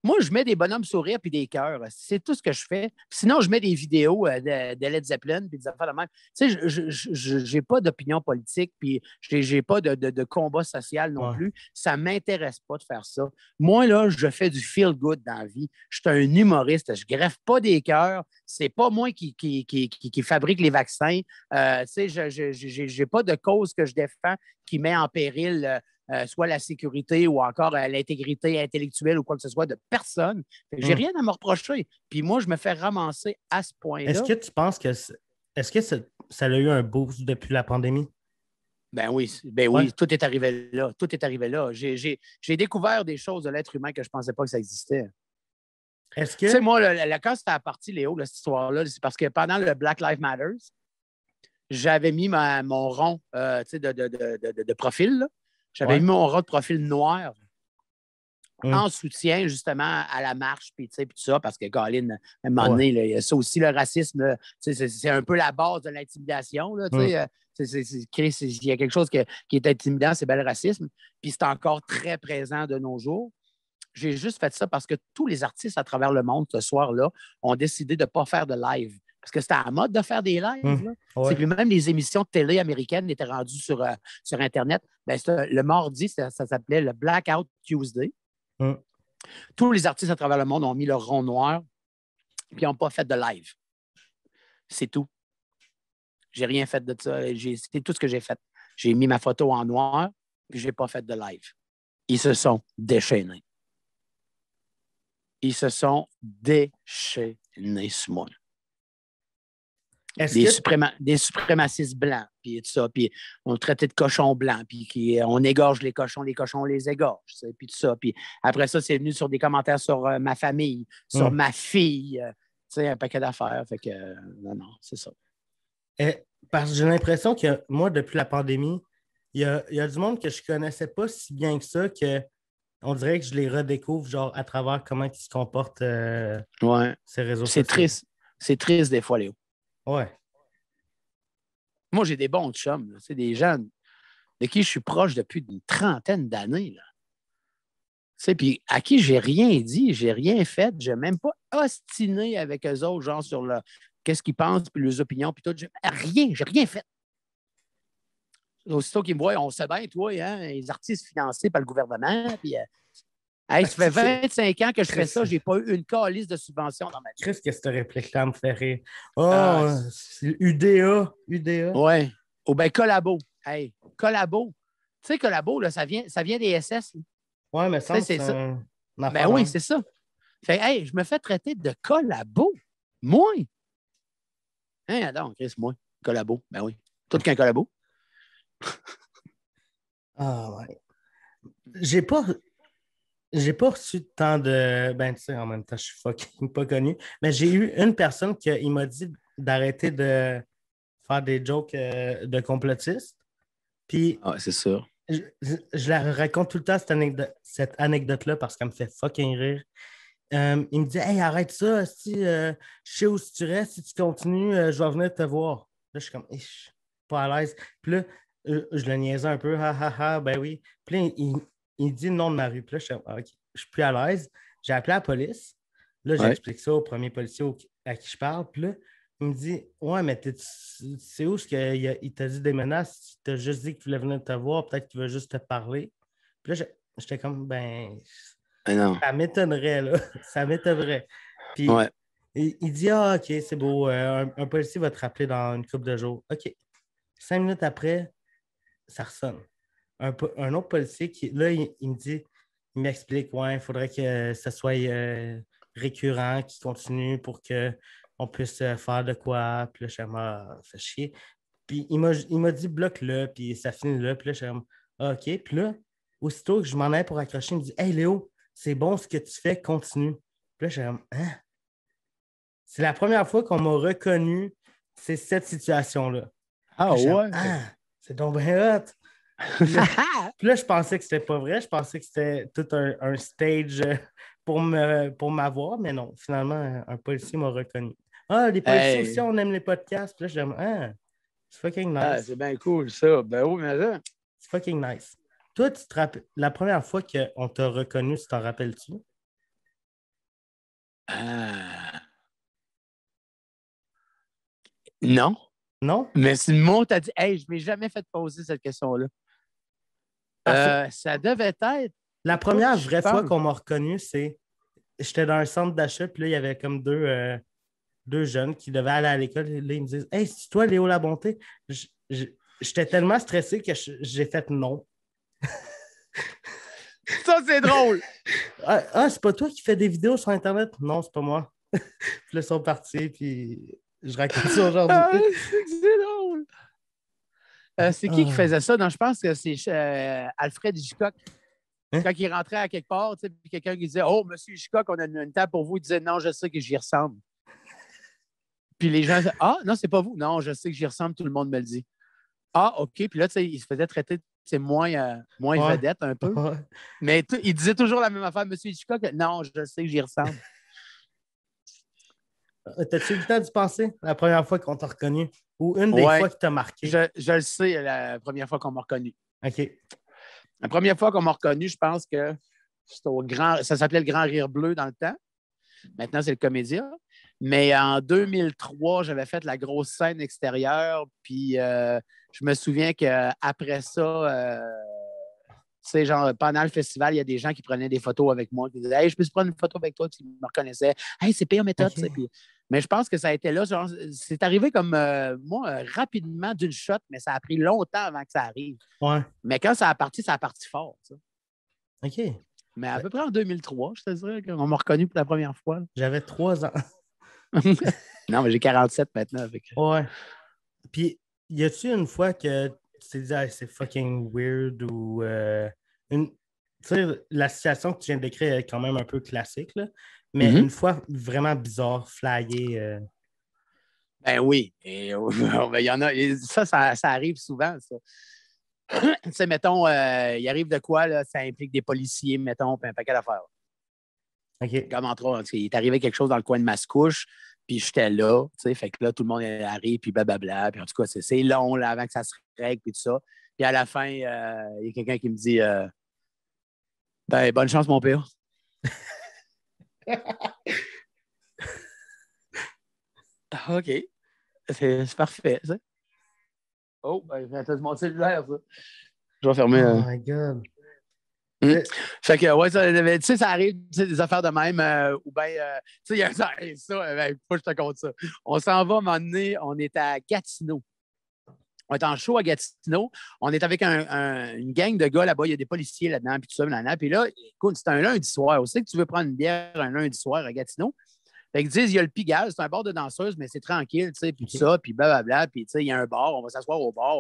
Moi, je mets des bonhommes sourires puis des cœurs. C'est tout ce que je fais. Sinon, je mets des vidéos de Led Zeppelin puis des affaires de même. Tu sais, je n'ai pas d'opinion politique puis je n'ai pas de combat social non plus. Ça ne m'intéresse pas de faire ça. Moi, là, je fais du feel-good dans la vie. Je suis un humoriste. Je ne greffe pas des cœurs. C'est pas moi qui fabrique les vaccins. Tu sais, je n'ai pas de cause que je défends qui met en péril... soit la sécurité ou encore l'intégrité intellectuelle ou quoi que ce soit de personne. J'ai rien à me reprocher. Puis moi, je me fais ramasser à ce point-là. Est-ce que tu penses que ça a eu un boost depuis la pandémie? Ben oui, Ouais. tout est arrivé là. Tout est arrivé là. J'ai découvert des choses de l'être humain que je ne pensais pas que ça existait. Est-ce Tu sais, que. moi, quand c'était parti, Léo, là, cette histoire-là, c'est parce que pendant le Black Lives Matter, j'avais mis mon rond de profil. Là. J'avais Ouais. mis mon rond de profil noir Hum. en soutien, justement, à la marche, puis tout ça, parce que, Colin, à un moment Ouais. donné, là, il y a ça aussi, le racisme, là, c'est un peu la base de l'intimidation. Là, il y a quelque chose qui est intimidant, c'est bien le racisme, puis c'est encore très présent de nos jours. J'ai juste fait ça parce que tous les artistes à travers le monde, ce soir-là, ont décidé de ne pas faire de live. Parce que c'était à la mode de faire des lives. Là. Ouais. Puis même les émissions de télé américaines étaient rendues sur Internet. Ben, le mardi, ça s'appelait le Blackout Tuesday. Hum. Tous les artistes à travers le monde ont mis leur rond noir puis n'ont pas fait de live. C'est tout. J'ai rien fait de ça. C'est tout ce que j'ai fait. J'ai mis ma photo en noir puis je n'ai pas fait de live. Ils se sont déchaînés. Ils se sont déchaînés sur moi. Des suprémacistes blancs, puis tout ça, puis on traitait de cochons blancs, puis on égorge les cochons on les égorge, puis tout ça. Puis après ça, c'est venu sur des commentaires sur ma famille, sur ma fille, un paquet d'affaires. Fait que, non, c'est ça. Parce que j'ai l'impression que moi, depuis la pandémie, il y a du monde que je ne connaissais pas si bien que ça, que on dirait que je les redécouvre genre à travers comment ils se comportent ces réseaux sociaux. C'est triste. C'est triste des fois, Léo. Ouais. Moi, j'ai des bons chums. C'est des gens de qui je suis proche depuis une trentaine d'années. Puis à qui j'ai rien dit, j'ai rien fait, j'ai même pas ostiné avec eux autres, genre sur qu'est-ce qu'ils pensent, puis leurs opinions, puis tout. J'ai rien fait. Aussitôt qu'ils me voient, on sait bien, toi, hein, les artistes financés par le gouvernement, puis ça fait 25 ans que je fais ça, j'ai pas eu une calice de subvention dans ma vie. Qu'est-ce que cette réplique-là me fait rire? Oh, c'est UDA. Ouais. Ou bien Collabo. Hey, Collabo. Tu sais, Collabo, là, ça vient des SS. Là. Ouais, mais ça, c'est ça. Ben oui, c'est ça. Fait hey, je me fais traiter de Collabo. Moi. Hein, attends, Chris, moi. Collabo. Ben oui. Tout qu'un Collabo. Ah ouais. J'ai pas reçu tant de. Ben, tu sais, en même temps, je suis fucking pas connu. Mais j'ai eu une personne qui m'a dit d'arrêter de faire des jokes de complotistes. Puis. Ah, c'est sûr. Je la raconte tout le temps, cette anecdote-là, parce qu'elle me fait fucking rire. Il me dit hey, arrête ça, si je sais où tu restes, si tu continues, je vais venir te voir. Là, je suis comme, pas à l'aise. Puis là, je le niaisais un peu, ben oui. Puis là, il dit le nom de ma rue. Puis là, je suis comme, OK, je suis plus à l'aise. J'ai appelé la police. Là, j'explique ça au premier policier à qui je parle. Puis là, il me dit ouais, mais c'est où il t'a dit des menaces? Il t'a juste dit qu'il voulait venir te voir, peut-être qu'il veut juste te parler. Puis là, j'étais comme, non. Ça m'étonnerait, là. Ça m'étonnerait. Puis il dit ah, OK, c'est beau. Un policier va te rappeler dans une couple de jours. OK. 5 minutes après, ça ressonne. Un autre policier là, il me dit, il m'explique, ouais, il faudrait que ça soit récurrent, qu'il continue pour qu'on puisse faire de quoi. Puis là, je suis comme, fait chier. Puis il m'a dit, bloque-le, puis ça finit là. Puis là, je suis comme, OK. Puis là, aussitôt que je m'en allais pour accrocher, il me dit, hey Léo, c'est bon ce que tu fais, continue. Puis là, je suis comme, hein? C'est la première fois qu'on m'a reconnu, c'est cette situation-là. Ah ouais? C'est donc bien hot. Puis là, je pensais que c'était pas vrai. Je pensais que c'était tout un stage pour m'avoir, mais non. Finalement, un policier m'a reconnu. Ah, les policiers aussi, on aime les podcasts. Puis là, je dis, c'est fucking nice. Ah, c'est bien cool, ça. Ben oui, mais ça. C'est fucking nice. Toi, tu te rappelles, la première fois qu'on t'a reconnu, tu t'en rappelles-tu? Non. Non? Mais si le monde t'a dit, hey, je ne m'ai jamais fait poser cette question-là. Ça devait être. La première vraie fois qu'on m'a reconnu, c'est. J'étais dans un centre d'achat, puis là, il y avait comme deux jeunes qui devaient aller à l'école. Là, ils me disent hey, c'est toi, Léo Labonté? J'étais tellement stressé que j'ai fait non. Ça, c'est drôle. C'est pas toi qui fais des vidéos sur Internet? Non, c'est pas moi. Puis là, ils sont partis, puis je raconte ça aujourd'hui. C'est drôle. C'est qui faisait ça? Non, je pense que c'est Alfred Hitchcock. Hein? Quand il rentrait à quelque part, puis quelqu'un qui disait Oh, monsieur Hitchcock, on a une table pour vous. Il disait Non, je sais que j'y ressemble. Puis les gens disaient Ah, non, c'est pas vous. Non, je sais que j'y ressemble, tout le monde me le dit. Ah, OK. Puis là, il se faisait traiter moins vedette un peu. Ouais. Mais il disait toujours la même affaire, monsieur Hitchcock. Non, je sais que j'y ressemble. T'as-tu eu le temps d'y penser la première fois qu'on t'a reconnu? Ou une des fois qui t'a marqué? Je le sais, la première fois qu'on m'a reconnu. OK. La première fois qu'on m'a reconnu, je pense que ça s'appelait le Grand Rire Bleu dans le temps. Maintenant, c'est le Comédia. Mais en 2003, j'avais fait la grosse scène extérieure. Puis je me souviens qu'après ça, tu sais, genre, pendant le festival, il y a des gens qui prenaient des photos avec moi, qui disaient Hey, je peux prendre une photo avec toi, puis ils me reconnaissaient. Hey, c'est P.A. Méthode, OK. puis... Mais je pense que ça a été là. Genre, c'est arrivé comme moi, rapidement d'une shot, mais ça a pris longtemps avant que ça arrive. Ouais. Mais quand ça a parti fort. Ça. OK. Mais à peu près en 2003, je te dirais qu'on m'a reconnu pour la première fois. J'avais 3 ans. Non, mais j'ai 47 maintenant. Avec... Ouais. Puis, y a-tu une fois que tu t'es dit, c'est fucking weird ou tu sais, la situation que tu viens de décrire est quand même un peu classique, là, mais une fois vraiment bizarre, flyée. Ben oui. Et, il y en a. Ça arrive souvent, ça. Tu sais, mettons, il arrive de quoi, là, ça implique des policiers, mettons, puis un paquet d'affaires. OK. Comme entre autres, il est arrivé quelque chose dans le coin de Mascouche, puis j'étais là, tu sais, fait que là, tout le monde arrive, puis blablabla, puis en tout cas, c'est long, là, avant que ça se règle, puis tout ça. Puis à la fin, il y a quelqu'un qui me dit ben, bonne chance, mon père. OK. C'est parfait, ça. Oh, ben, c'est mon cellulaire, ça. Je vais fermer. Oh my God. Fait que, ouais, tu sais, ça arrive, des affaires de même, ou bien, tu sais, il y a ça, ben, faut que je te compte ça. On s'en va, à un moment donné, on est à Gatineau. On est en show à Gatineau. On est avec une gang de gars là-bas. Il y a des policiers là-dedans, puis tout ça, là-dedans. Puis là, écoute, c'est un lundi soir. On sait que tu veux prendre une bière un lundi soir à Gatineau. Fait qu'ils disent, il y a le Pigalle, c'est un bar de danseuse, mais c'est tranquille, tu sais, puis tout ça, puis blablabla, puis tu sais, il y a un bar, on va s'asseoir au bar,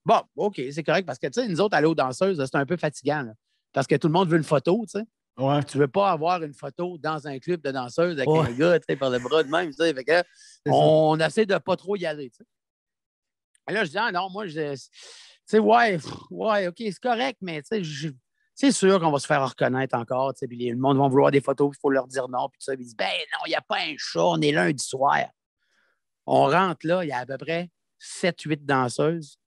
bon, OK, c'est correct, parce que, tu sais, nous autres, aller aux danseuses, c'est un peu fatigant, là, parce que tout le monde veut une photo, tu sais. Ouais. Tu veux pas avoir une photo dans un club de danseuses avec un gars, tu sais, par le bras de même, tu sais, fait que on essaie de pas trop y aller, tu sais. Et là, je dis, ah non, moi, tu sais, ouais, OK, c'est correct, mais tu sais, c'est sûr qu'on va se faire reconnaître encore. Puis le monde va vouloir des photos, il faut leur dire non. Puis ça, ils disent ben non, il n'y a pas un chat, on est lundi soir. On rentre là, il y a à peu près 7-8 danseuses.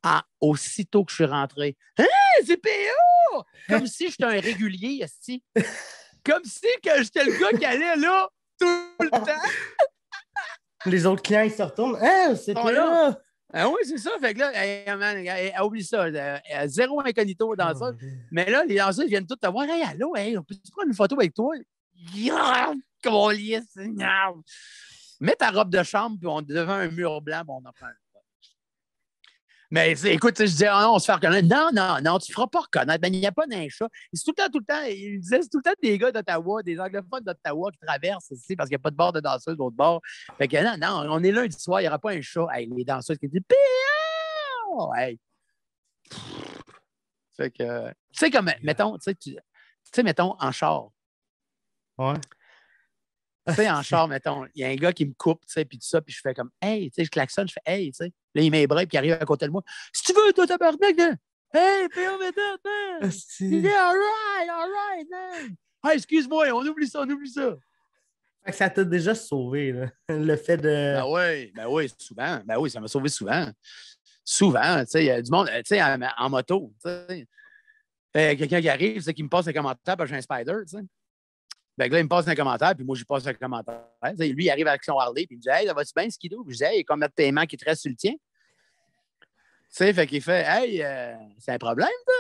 Ah, aussitôt que je suis rentré, hein, c'est PA! Comme si j'étais un régulier, esti. Comme si que j'étais le gars qui allait là tout le temps. Les autres clients, ils se retournent. Hein, c'est PA! Ah oui, c'est ça. Fait que là, oublie ça. Zéro incognito dans ça. Mais là, les danseurs viennent tous te voir. Hey, allô, hey, on peut-tu prendre une photo avec toi? Comment lisse, mets ta robe de chambre, puis on est devant un mur blanc, puis on en prend une photo. Mais écoute, je disais, oh, non, on se fait reconnaître. Non, tu ne feras pas reconnaître. Ben, il n'y a pas d'un chat. C'est tout le temps, il disait, c'est tout le temps des gars d'Ottawa, des anglophones d'Ottawa qui traversent ici parce qu'il n'y a pas de bar de danseuse d'autre bord. Fait que non, on est lundi soir, il n'y aura pas un chat. Hey, les danseuses qui disent, hey. Fait que, tu sais, comme, mettons, mettons, en char. Ouais. Tu sais, en char, mettons, il y a un gars qui me coupe, tu sais, puis tout ça, puis je fais comme, hey, tu sais, je klaxonne, je fais, hey, tu sais. Là, il met les bras, puis il arrive à côté de moi. Si tu veux, toi, tabarnak, hein? Hey, P.A. Méthode, man! Yeah, all right, man! Hey, excuse-moi, on oublie ça. Fait que ça t'a déjà sauvé, là. Le fait de. Ben oui, souvent. Ben oui, ça m'a sauvé souvent. Souvent, tu sais, il y a du monde, tu sais, en moto, tu sais. Quelqu'un qui arrive, c'est qui me passe un commentaire, parce que j'ai un Spider, tu sais. Ben là, il me passe un commentaire, puis moi, je passe un commentaire. T'sais, lui, il arrive avec son Harley, puis il me dit Hey, ça va-tu bien, Skidoo? Puis je dis Hey, il y a combien de paiements qui te reste sur le tien? Tu sais, fait qu'il fait Hey, c'est un problème, toi?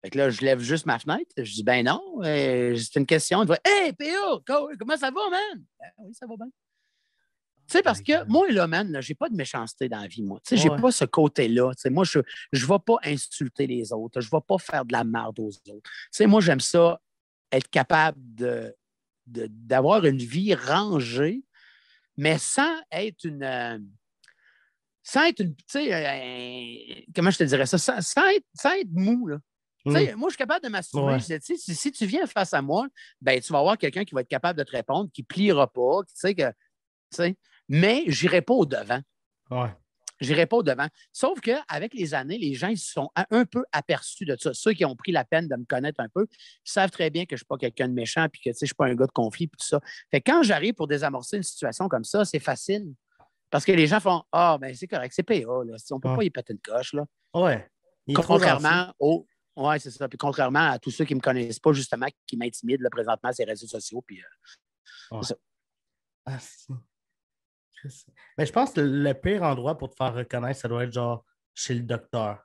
Fait que là, je lève juste ma fenêtre. Je dis Ben non, c'est une question. Il fait Hey, P.A., comment ça va, man? Ben, oui, ça va bien. Tu sais, parce que moi, là, man, j'ai pas de méchanceté dans la vie, moi. Tu sais, j'ai pas ce côté-là. Tu sais, moi, je vais pas insulter les autres. Je vais pas faire de la merde aux autres. Tu sais, moi, j'aime ça, être capable d'avoir une vie rangée, mais sans être sans être tu sais, comment je te dirais ça, sans être mou, là. Tu sais, moi, je suis capable de m'assumer. Ouais. Si tu viens face à moi, ben, tu vas avoir quelqu'un qui va être capable de te répondre, qui ne pliera pas, tu sais, mais je n'irai pas au-devant. Ouais. Je n'irai pas au-devant. Sauf qu'avec les années, les gens ils se sont un peu aperçus de ça. Ceux qui ont pris la peine de me connaître un peu, ils savent très bien que je ne suis pas quelqu'un de méchant et que je ne suis pas un gars de conflit et tout ça. Fait que quand j'arrive pour désamorcer une situation comme ça, c'est facile. Parce que les gens font Ah, ben c'est correct, c'est PA. Là. On ne peut pas y péter une coche. Là. Ouais. Contrairement au. Oui, c'est ça. Puis contrairement à tous ceux qui ne me connaissent pas, justement, qui m'intimident là, présentement sur les réseaux sociaux. Puis, ouais. c'est ça. Ah, si. Mais je pense que le pire endroit pour te faire reconnaître, ça doit être genre chez le docteur.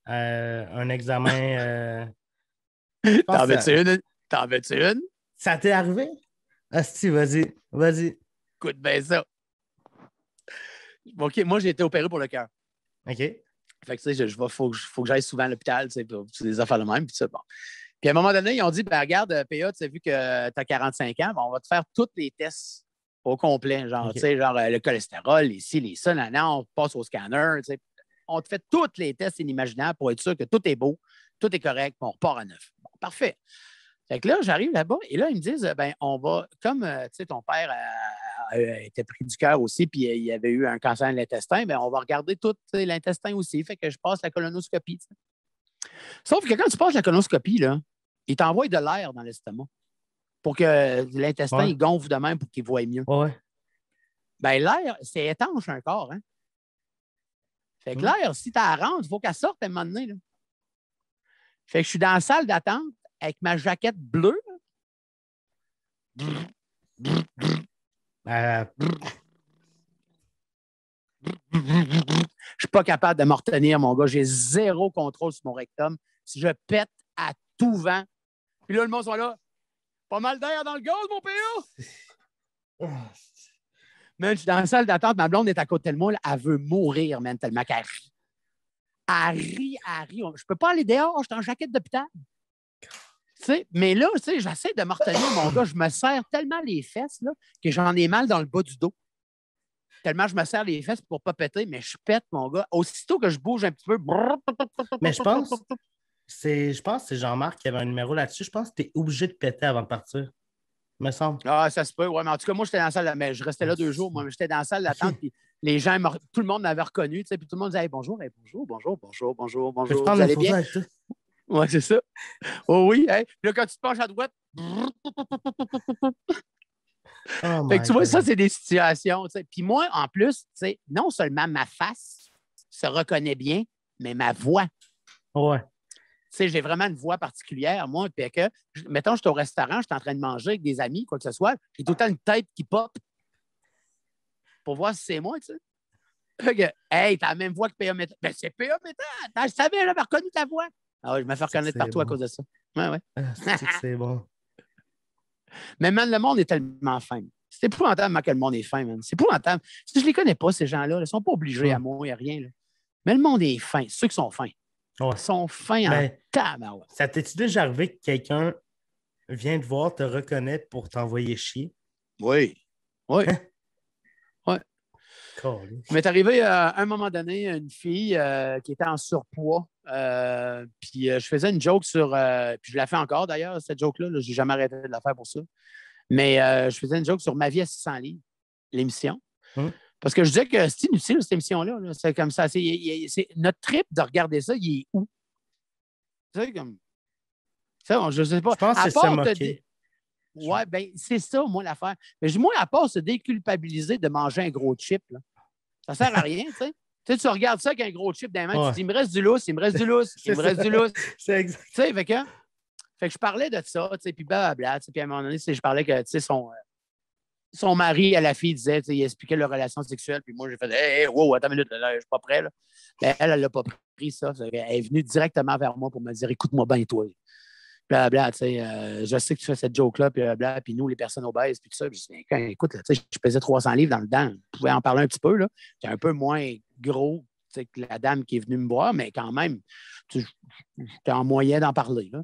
Un examen. T'en veux-tu une? T'en veux-tu une? Ça t'est arrivé? Ah, si, vas-y. Vas-y. Écoute bien ça. OK, moi, j'ai été opéré pour le cœur. OK. Fait que, tu sais, faut que j'aille souvent à l'hôpital, tu sais, pour des affaires de même, puis ça, bon. Puis à un moment donné, ils ont dit, ben regarde, PA, tu as vu que tu as 45 ans, ben, on va te faire tous les tests au complet, genre, OK. tu sais, genre le cholestérol, les ci, les ça, on passe au scanner, tu sais. On te fait tous les tests inimaginables pour être sûr que tout est beau, tout est correct, puis on repart à neuf. Bon, parfait. Fait que là, j'arrive là-bas et là, ils me disent, ben, on va, comme, tu sais, ton père était pris du cœur aussi, puis il avait eu un cancer de l'intestin, ben, on va regarder tout l'intestin aussi. Fait que je passe la colonoscopie. T'sais. Sauf que quand tu passes la colonoscopie, là, il t'envoie de l'air dans l'estomac pour que l'intestin il gonfle de même pour qu'il voie mieux. Ouais. Ben, l'air, c'est étanche un corps, hein? Fait que l'air, si tu la rentres, il faut qu'elle sorte à un moment donné. Là. Fait que je suis dans la salle d'attente avec ma jaquette bleue. Je suis pas capable de me retenir, mon gars. J'ai zéro contrôle sur mon rectum. Si je pète à tout vent. Puis là, le monde sont là. Pas mal d'air dans le gaz, mon PA! Man, je suis dans la salle d'attente. Ma blonde est à côté de moi. Là, elle veut mourir, man, tellement qu'elle rit. Elle rit. Je peux pas aller dehors. Je suis en jaquette d'hôpital. T'sais, mais là, j'essaie de me retenir, mon gars. Je me serre tellement les fesses là, que j'en ai mal dans le bas du dos. Tellement je me serre les fesses pour ne pas péter, mais je pète, mon gars. Aussitôt que je bouge un petit peu. Mais je pense que c'est Jean-Marc qui avait un numéro là-dessus. Je pense que tu es obligé de péter avant de partir. Me semble. Ah, ça se peut, ouais. Mais en tout cas, moi, j'étais dans la salle, mais je restais là 2 jours. Moi, j'étais dans la salle d'attente, puis les gens, tout le monde m'avait reconnu, puis tout le monde disait hey, bonjour, bonjour. Je peux prendre Vous allez bien? avec toi. Oui, c'est ça. Oh oui, hey. Là, quand tu te penches à droite. Fait que tu vois, ça, c'est des situations. T'sais. Puis moi, en plus, non seulement ma face se reconnaît bien, mais ma voix. Ouais. J'ai vraiment une voix particulière, moi. Puis que, mettons, je suis au restaurant, je suis en train de manger avec des amis, quoi que ce soit, j'ai tout le temps une tête qui pop pour voir si c'est moi, tu sais. Fait que, hey, t'as la même voix que P.A. Métan. Ben, c'est P.A. Métan. Je savais, j'avais reconnu ta voix. Ah oui, je me fais reconnaître partout bon. À cause de ça. Ouais. C'est bon. Mais man, le monde est tellement fin. C'est épouvantable que le monde est fin, man. C'est épouvantable. Si je les connais pas, ces gens-là, ils ne sont pas obligés à moi, il n'y a rien. Là. Mais le monde est fin. Ceux qui sont fins. Ouais. Ils sont fins en tabarouette. Ça t'est-tu déjà arrivé que quelqu'un vient te voir, te reconnaître pour t'envoyer chier? Oui. Oui. Hein? Ouais. Il m'est arrivé à un moment donné une fille qui était en surpoids. Puis je faisais une joke sur. Puis je la fais encore d'ailleurs, cette joke-là. Je n'ai jamais arrêté de la faire pour ça. Mais je faisais une joke sur Ma vie à 600 livres, l'émission. Parce que je disais que c'est inutile, cette émission-là. Là. C'est comme ça. C'est notre trip de regarder ça, il est où? Tu sais, comme. Ça, je ne sais pas. Je pense que c'est ça moquer. Oui, bien, c'est ça, moi, l'affaire. Mais moi, à part se déculpabiliser de manger un gros chip, là, ça ne sert à rien, tu sais. Tu regardes ça avec un gros chip dans les mains, tu te dis, il me reste du lousse. C'est exact. Tu sais, fait que je parlais de ça, tu sais, puis blablabla, puis à un moment donné, je parlais que, tu sais, son mari à la fille disait, il expliquait leur relation sexuelle, puis moi, j'ai fait, hey, wow, attends une minute, là, je suis pas prêt, là. Mais elle l'a pas pris, ça. Elle est venue directement vers moi pour me dire, écoute-moi bien, toi. Blablabla, tu sais, je sais que tu fais cette joke-là, puis blablabla, puis nous, les personnes obèses, puis tout ça. Puis je dis, écoute, là, je pesais 300 livres dans le dent. Je pouvais en parler un petit peu, là. J'étais un peu moins gros que la dame qui est venue me voir, mais quand même, j'étais en moyen d'en parler, là.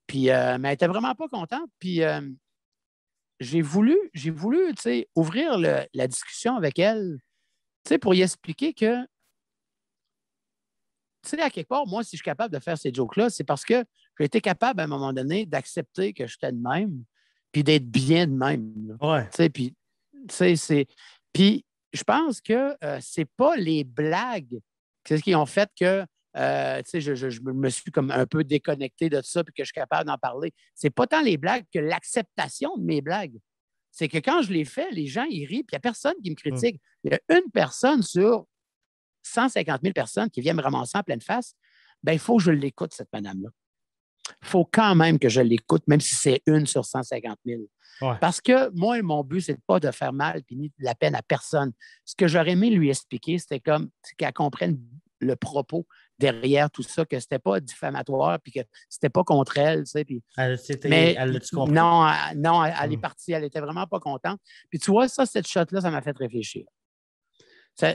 Puis, mais elle n'était vraiment pas contente. Puis, j'ai voulu ouvrir la discussion avec elle pour y expliquer que tu sais, à quelque part, moi, si je suis capable de faire ces jokes-là, c'est parce que j'ai été capable, à un moment donné, d'accepter que j'étais de même, puis d'être bien de même. Là. Ouais. Tu sais, puis, tu sais, c'est... Puis, je pense que c'est pas les blagues qui ont fait que, tu sais, je me suis comme un peu déconnecté de ça, puis que je suis capable d'en parler. C'est pas tant les blagues que l'acceptation de mes blagues. C'est que quand je les fais, les gens, ils rient, puis il n'y a personne qui me critique. Il y a une personne sur 150 000 personnes qui viennent me ramasser en pleine face, bien, il faut que je l'écoute, cette madame-là. Il faut quand même que je l'écoute, même si c'est une sur 150 000. Ouais. Parce que moi, mon but, c'est pas de faire mal puis ni de la peine à personne. Ce que j'aurais aimé lui expliquer, c'était qu'elle comprenne le propos derrière tout ça, que c'était pas diffamatoire puis que c'était pas contre elle. Tu sais, puis... Elle l'a-tu compris? Non, elle est partie. Elle était vraiment pas contente. Puis tu vois, ça, cette shot-là, ça m'a fait réfléchir. Ça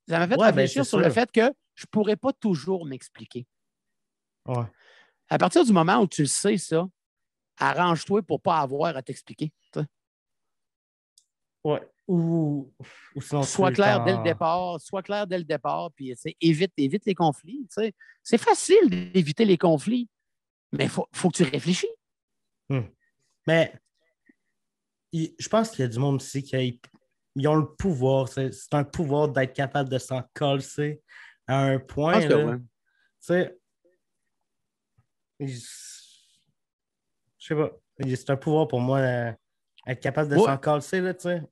m'a fait réfléchir sur le fait que je ne pourrais pas toujours m'expliquer. Ouais. À partir du moment où tu le sais, ça, arrange-toi pour ne pas avoir à t'expliquer. T'sais. Ouais. Ou sinon, sois clair dès le départ, puis évite les conflits. T'sais. C'est facile d'éviter les conflits, mais il faut que tu réfléchis. Mais je pense qu'il y a du monde ici qui ont le pouvoir. C'est un pouvoir d'être capable de s'en coller à un point. Tu sais, je sais pas. C'est un pouvoir pour moi être capable de s'en coller, là, tu sais.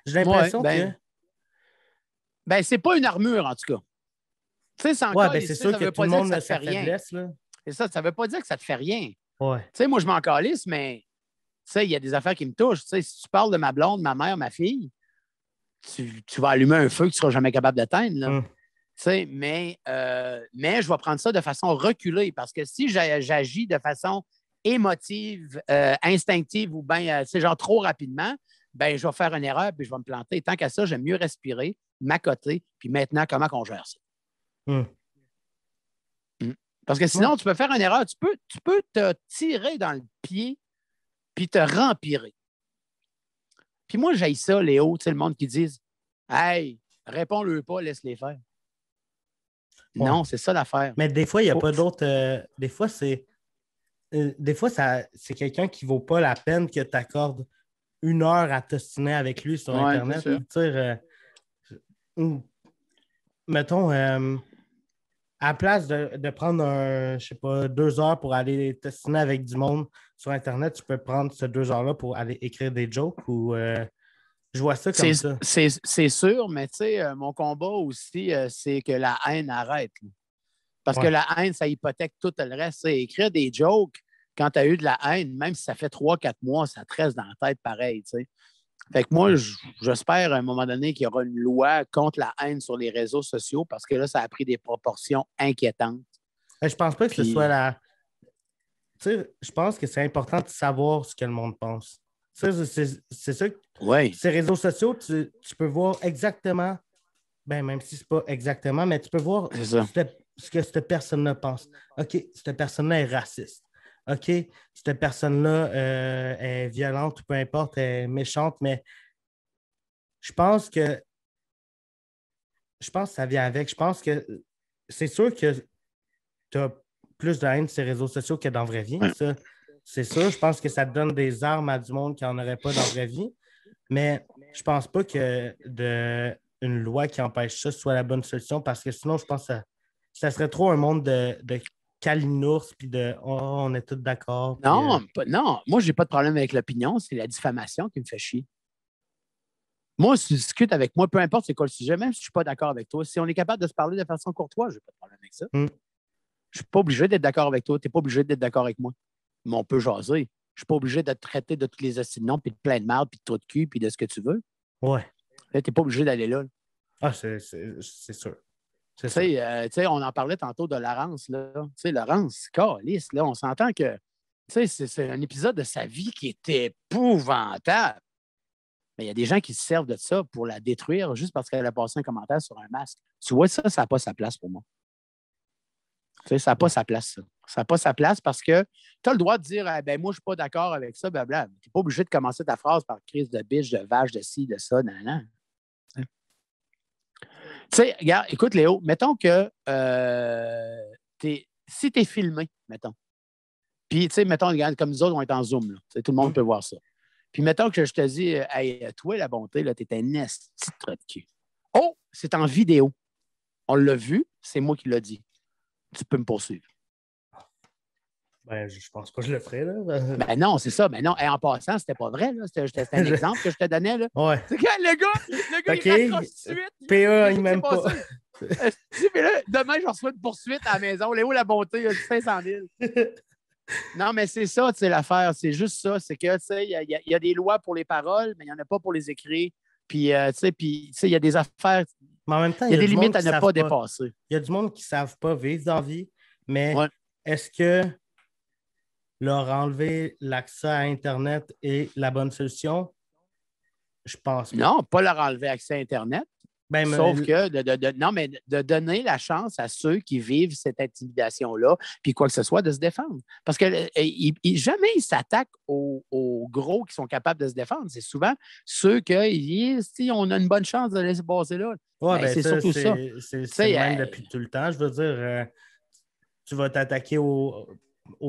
J'ai l'impression que. Ben, c'est pas une armure, en tout cas. Tu sais, sans coller, c'est sûr que tout le monde a sa faiblesse, là. C'est ça, ça veut pas dire que ça te fait rien. Ouais. Tu sais, moi, je m'en calisse, mais tu sais, il y a des affaires qui me touchent. Tu sais, si tu parles de ma blonde, ma mère, ma fille, tu vas allumer un feu que tu ne seras jamais capable d'éteindre. Mais je vais prendre ça de façon reculée parce que si j'agis de façon émotive, instinctive ou bien genre trop rapidement, ben je vais faire une erreur puis je vais me planter. Tant qu'à ça, j'aime mieux respirer, m'accoter, puis maintenant, comment on gère ça? Parce que sinon, tu peux faire une erreur. Tu peux te tirer dans le pied puis te rempirer. Puis moi, j'haïs ça, Léo, tu sais, le monde qui disent hey, réponds-le pas, laisse-les faire. Ouais. Non, c'est ça l'affaire. Mais des fois, il n'y a pas d'autre. Des fois, c'est. Des fois, c'est quelqu'un qui ne vaut pas la peine que tu accordes 1 heure à t'ostiner avec lui sur Internet. Mettons, à la place de prendre je sais pas, 2 heures pour aller t'ostiner avec du monde sur Internet, tu peux prendre ces 2 heures-là pour aller écrire des jokes ou. Je vois ça comme ça. C'est sûr, mais tu sais, mon combat aussi, c'est que la haine arrête. Parce que la haine, ça hypothèque tout le reste. C'est écrire des jokes quand tu as eu de la haine, même si ça fait 3-4 mois, ça te reste dans la tête pareil. T'sais. Fait que moi, j'espère à un moment donné qu'il y aura une loi contre la haine sur les réseaux sociaux parce que là, ça a pris des proportions inquiétantes. Je pense pas que ce soit la. Tu sais, je pense que c'est important de savoir ce que le monde pense. C'est ça. Ces réseaux sociaux, tu peux voir exactement, même si ce n'est pas exactement, mais tu peux voir ce que cette personne-là pense. OK, cette personne-là est raciste. OK, cette personne-là est violente ou peu importe, est méchante, mais je pense que ça vient avec. Je pense que c'est sûr que tu as plus de haine sur ces réseaux sociaux que dans la vraie vie. Ça, c'est sûr. Je pense que ça te donne des armes à du monde qui n'en aurait pas dans la vraie vie. Mais je pense pas que une loi qui empêche ça soit la bonne solution parce que sinon, je pense que ça serait trop un monde de calinours puis de on est tous d'accord. Non, moi, je n'ai pas de problème avec l'opinion. C'est la diffamation qui me fait chier. Moi, si tu discutes avec moi, peu importe c'est quoi le sujet, même si je ne suis pas d'accord avec toi, si on est capable de se parler de façon courtoise, je n'ai pas de problème avec ça. Je ne suis pas obligé d'être d'accord avec toi. Tu n'es pas obligé d'être d'accord avec moi. Mais on peut jaser. Je ne suis pas obligé de te traiter de tous les acides noms, puis de plein de marde, puis de trou de cul, puis de ce que tu veux. Ouais. Tu n'es pas obligé d'aller là. Ah, c'est sûr. Tu sais, on en parlait tantôt de Laurence. Tu sais, Laurence, calisse, là, on s'entend que c'est un épisode de sa vie qui était épouvantable. Mais il y a des gens qui se servent de ça pour la détruire juste parce qu'elle a passé un commentaire sur un masque. Tu vois, ça n'a pas sa place pour moi. Tu sais, ça n'a pas sa place, ça. Ça n'a pas sa place parce que tu as le droit de dire moi, je ne suis pas d'accord avec ça, blablabla. Tu n'es pas obligé de commencer ta phrase par crise de biche, de vache, de ci, de ça, nan. Tu sais, regarde, écoute, Léo, mettons que si tu es filmé, mettons, puis, tu sais, mettons, regarde, comme nous autres, on est en Zoom, là. Tout le monde peut voir ça. Puis, mettons que je te dis, hey, toi, la bonté, là, t'es un esti de trou de cul. Oh, c'est en vidéo. On l'a vu, c'est moi qui l'ai dit. Tu peux me poursuivre. Ben, je pense pas que je le ferais, là. Ben non, c'est ça. Ben non, en passant, c'était pas vrai, là. C'était un exemple que je te donnais, là. Ouais. C'est que le gars, OK. il raccroche tout de suite. PA, il m'aime pas. Mais là, demain, je reçois une poursuite à la maison. Léo, la bonté, il a 500 000. Non, mais c'est ça, tu sais, l'affaire. C'est juste ça. C'est que, tu sais, il y a des lois pour les paroles, mais il n'y en a pas pour les écrits. Puis, tu sais, il y a des affaires. Mais en même temps, Il y a des du monde limites à qui ne savent pas dépasser. Il y a du monde qui ne savent pas vivre dans la vie, mais Ouais. est-ce que leur enlever l'accès à Internet est la bonne solution? Je pense pas. Non, pas leur enlever accès à Internet. Ben, Sauf que non, mais de donner la chance à ceux qui vivent cette intimidation-là, puis quoi que ce soit, de se défendre. Parce que jamais ils s'attaquent aux gros qui sont capables de se défendre. C'est souvent ceux qui disent si on a une bonne chance de laisser passer là. Ouais, Ben, c'est surtout ça. C'est le même depuis tout le temps. Je veux dire, tu vas t'attaquer aux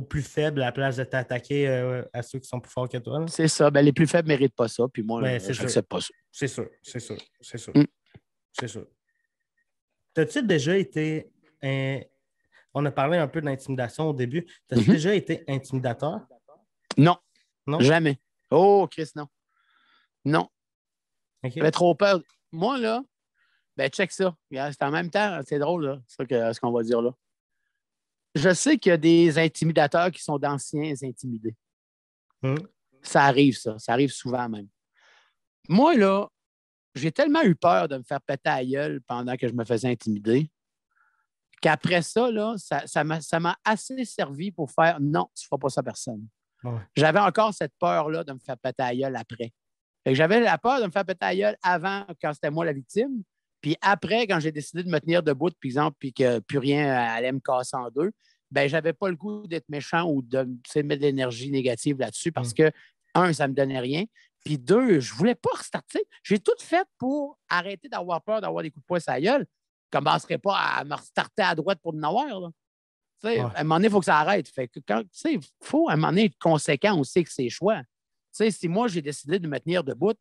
plus faibles à la place de t'attaquer à ceux qui sont plus forts que toi. Là. C'est ça. Ben, les plus faibles ne méritent pas ça. Puis moi, Ben, je n'accepte pas ça. C'est sûr. C'est sûr. Mm. C'est sûr. T'as-tu déjà été. On a parlé un peu d'intimidation au début. T'as-tu déjà été intimidateur? Non. Non? Jamais. Oh, Chris, non. Non. Okay. J'avais trop peur. Moi, là, ben, check ça. C'est en même temps, c'est drôle, là, ce qu'on va dire là. Je sais qu'il y a des intimidateurs qui sont d'anciens intimidés. Ça arrive, ça. Ça arrive souvent même. Moi, là, j'ai tellement eu peur de me faire péter à la gueule pendant que je me faisais intimider qu'après ça, là, ça m'a assez servi pour faire non, tu ne feras pas ça à personne. Ouais. J'avais encore cette peur-là de me faire péter à la gueule après. J'avais la peur de me faire péter à la gueule avant, quand c'était moi la victime. Puis après, quand j'ai décidé de me tenir debout, par exemple, puis que plus rien allait me casser en deux, ben j'avais pas le goût d'être méchant ou de mettre de l'énergie négative là-dessus parce que, un, ça ne me donnait rien. Puis deux, je ne voulais pas restarter. J'ai tout fait pour arrêter d'avoir peur d'avoir des coups de poing sur la gueule. Je ne commencerai pas à me restarter à droite pour en avoir. Là. Ouais. À un moment donné, il faut que ça arrête. Fait que il faut à un moment donné être conséquent aussi que ses choix. Si moi, j'ai décidé de me tenir debout,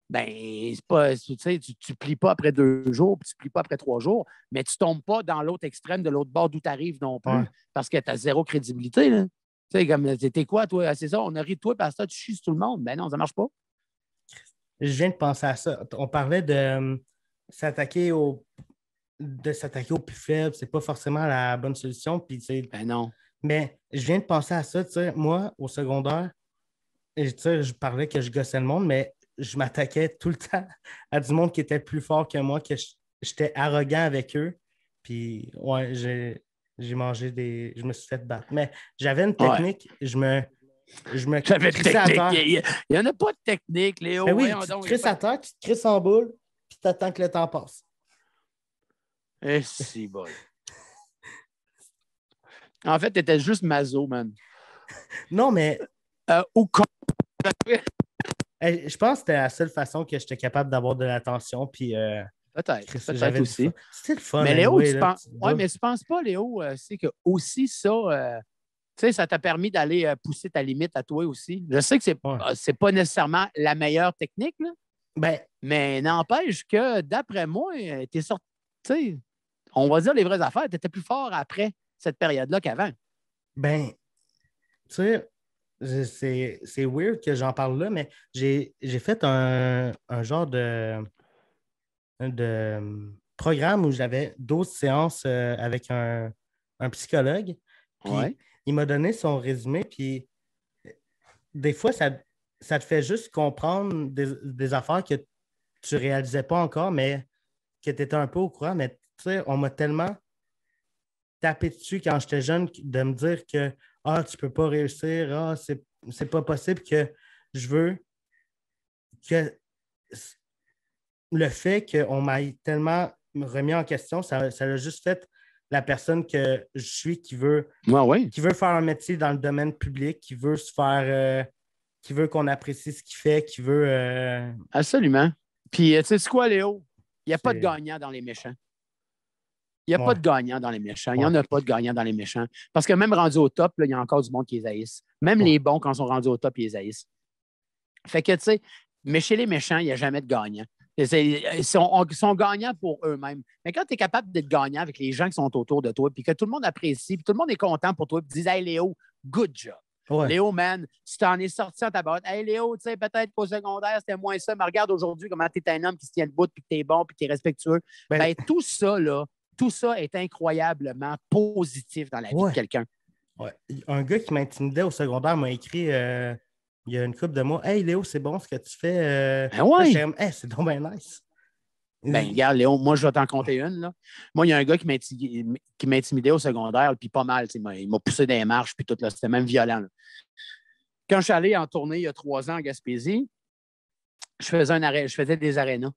ben, c'est pas, tu ne plies pas après 2 jours, puis tu ne plies pas après 3 jours, mais tu ne tombes pas dans l'autre extrême de l'autre bord d'où tu arrives non plus, parce que tu as zéro crédibilité. Là. Comme, t'es quoi, toi? C'est ça, on a ri de toi, parce que tu chies sur tout le monde. Ben non, ça ne marche pas. Je viens de penser à ça. On parlait de s'attaquer aux plus faibles. C'est pas forcément la bonne solution. Puis, ben non. Mais je viens de penser à ça. Moi, au secondaire, je parlais que je gossais le monde, mais je m'attaquais tout le temps à du monde qui était plus fort que moi, que j'étais arrogant avec eux. Puis, ouais, j'ai mangé je me suis fait battre. Mais j'avais une technique, je me crissais à terre. Il n'y en a pas de technique, Léo. Ben oui, tu te crisses à terre, tu te crisses en boule, puis tu attends que le temps passe. Eh, si, bon. En fait, tu étais juste maso, man. Non, mais... Ou con. Je pense que c'était la seule façon que j'étais capable d'avoir de l'attention, puis... Peut-être aussi. C'était le fun. Mais Léo, anyway, mais tu penses pas, Léo, c'est que aussi ça, ça t'a permis d'aller pousser ta limite à toi aussi. Je sais que c'est pas nécessairement la meilleure technique, là, mais n'empêche que, d'après moi, t'es sorti, on va dire les vraies affaires, tu étais plus fort après cette période-là qu'avant. Ben, tu sais, c'est weird que j'en parle là, mais j'ai fait un genre de programme où j'avais 12 séances avec un psychologue. Puis il m'a donné son résumé. Puis des fois, ça te fait juste comprendre des affaires que tu ne réalisais pas encore, mais que tu étais un peu au courant. Mais tu sais, on m'a tellement tapé dessus quand j'étais jeune de me dire que tu ne peux pas réussir, c'est pas possible, que je veux que le fait qu'on m'aille tellement remis en question, ça a juste fait la personne que je suis qui veut faire un métier dans le domaine public, qui veut se faire, qui veut qu'on apprécie ce qu'il fait, qui veut... Absolument. Puis, tu sais quoi, Léo? Il n'y a pas de gagnant dans les méchants. Il n'y a Ouais. pas de gagnant dans les méchants. Il n'y en Ouais. a pas de gagnant dans les méchants. Parce que même rendu au top, là, il y a encore du monde qui les haïssent. Même Ouais. les bons, quand ils sont rendus au top, ils les haïssent. Fait que, tu sais, mais chez les méchants, il n'y a jamais de gagnant. Ils sont gagnants pour eux-mêmes. Mais quand tu es capable d'être gagnant avec les gens qui sont autour de toi, puis que tout le monde apprécie, puis tout le monde est content pour toi, puis disent Hey Léo, good job. Ouais. Léo, man, si t'en es sorti en ta boîte, hey Léo, tu sais, peut-être qu'au secondaire, c'était moins ça, mais regarde aujourd'hui comment tu es un homme qui se tient debout, puis que tu es bon, puis que tu es respectueux. Ben, Tout ça, là, tout ça est incroyablement positif dans la vie de Ouais. quelqu'un. ouais. Un gars qui m'intimidait au secondaire m'a écrit il y a une couple de mois Hey Léo, c'est bon ce que tu fais. Ben ouais. Là, j'étais comme, Hey, c'est donc bien nice. Ben, regarde, Léo, moi, je vais t'en compter une. Là. Moi, il y a un gars qui m'intimidait au secondaire, puis pas mal. Il m'a poussé dans les marches, puis tout, là, c'était même violent. Là. Quand je suis allé en tournée il y a 3 ans en Gaspésie, je faisais des arénas.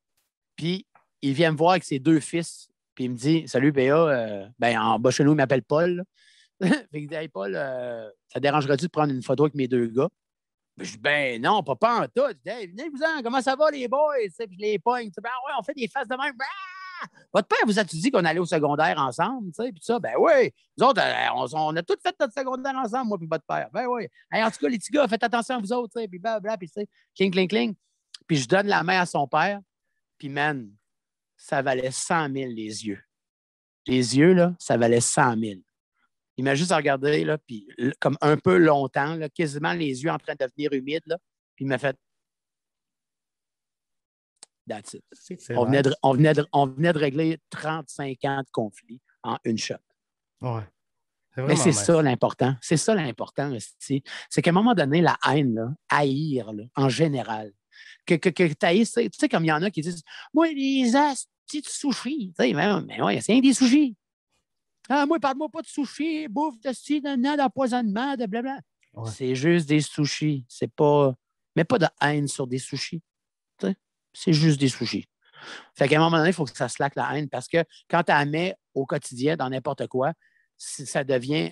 Puis, il vient me voir avec ses 2 fils, puis il me dit Salut, PA. En bas chez nous, il m'appelle Paul. Là. Fait qu'il dit Hey, Paul, ça dérangerait-tu de prendre une photo avec mes 2 gars? Je dis, ben non, pas en tout. Je dis, hey, venez-vous-en, comment ça va, les boys? Puis je les pogne. Ben ouais, on fait des faces de même. Ah! Votre père vous a-tu dit qu'on allait au secondaire ensemble? Puis ça, ben oui. Nous autres, on a tous fait notre secondaire ensemble, moi puis votre père. Ben oui. Hey, en tout cas, les petits gars, faites attention à vous autres. Puis blablabla, puis cling, cling, cling. Puis je donne la main à son père. Puis man, ça valait 100 000 les yeux. Les yeux, là, ça valait 100 000. Il m'a juste regardé, là, puis comme un peu longtemps, là, quasiment les yeux en train de devenir humides, là, puis il m'a fait That's it. On venait de régler 35 ans de conflit en une shot. Ouais. Mais c'est ça l'important. C'est ça l'important, c'est qu'à un moment donné, la haine, là, haïr, là, en général, que tu haïsses, tu sais, comme il y en a qui disent moi, les astis de sushi, tu sais, mais ouais, c'est rien des sushis. Ah, moi, parle-moi pas de sushi, bouffe de style, d'empoisonnement, de blabla. Ouais. C'est juste des sushis. C'est pas. Mais pas de haine sur des sushis. T'sais? C'est juste des sushis. Fait qu'à un moment donné, il faut que ça slack la haine parce que quand tu la mets au quotidien dans n'importe quoi, ça devient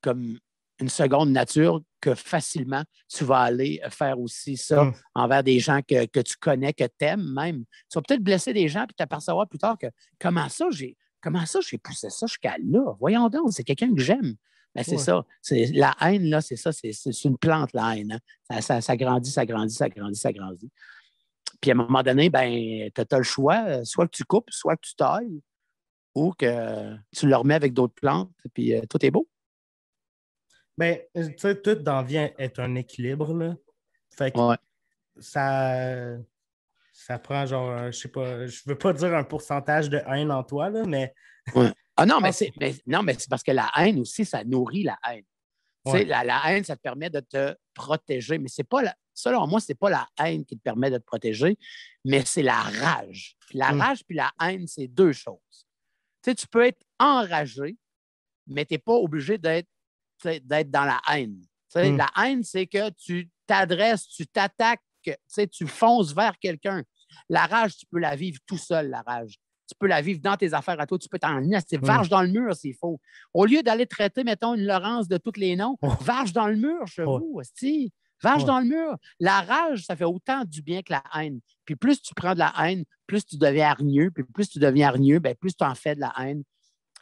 comme une seconde nature que facilement tu vas aller faire aussi ça envers des gens que tu connais, que tu aimes même. Tu vas peut-être blesser des gens puis t'apercevoir plus tard que comment ça j'ai poussé ça jusqu'à là? Voyons donc, c'est quelqu'un que j'aime. Ben, c'est ça. C'est, la haine, là, c'est ça. C'est une plante, la haine. Hein? Ça grandit, ça grandit, ça grandit, ça grandit. Puis à un moment donné, ben, tu as le choix, soit que tu coupes, soit que tu tailles, ou que tu le remets avec d'autres plantes, puis tout est beau. Ben, tu sais, tout dans la vie est un équilibre, là. Fait que ça prend genre, je sais pas, je veux pas dire un pourcentage de haine en toi, là, mais. Ouais. Ah non, mais c'est parce que la haine aussi, ça nourrit la haine. Ouais. La haine, ça te permet de te protéger, mais c'est pas selon moi, c'est pas la haine qui te permet de te protéger, mais c'est la rage. Puis la rage puis la haine, c'est 2 choses. Tu sais, tu peux être enragé, mais tu n'es pas obligé d'être dans la haine. La haine, c'est que tu t'adresses, tu t'attaques, tu fonces vers quelqu'un. La rage, tu peux la vivre tout seul, la rage. Tu peux la vivre dans tes affaires à toi. Tu peux t'en varge dans le mur, c'est faux. Au lieu d'aller traiter, mettons, une Laurence de tous les noms, varge dans le mur, chevaux, hostie. Varge dans le mur. La rage, ça fait autant du bien que la haine. Puis plus tu prends de la haine, plus tu deviens hargneux. Puis plus tu deviens hargneux, bien, plus tu en fais de la haine.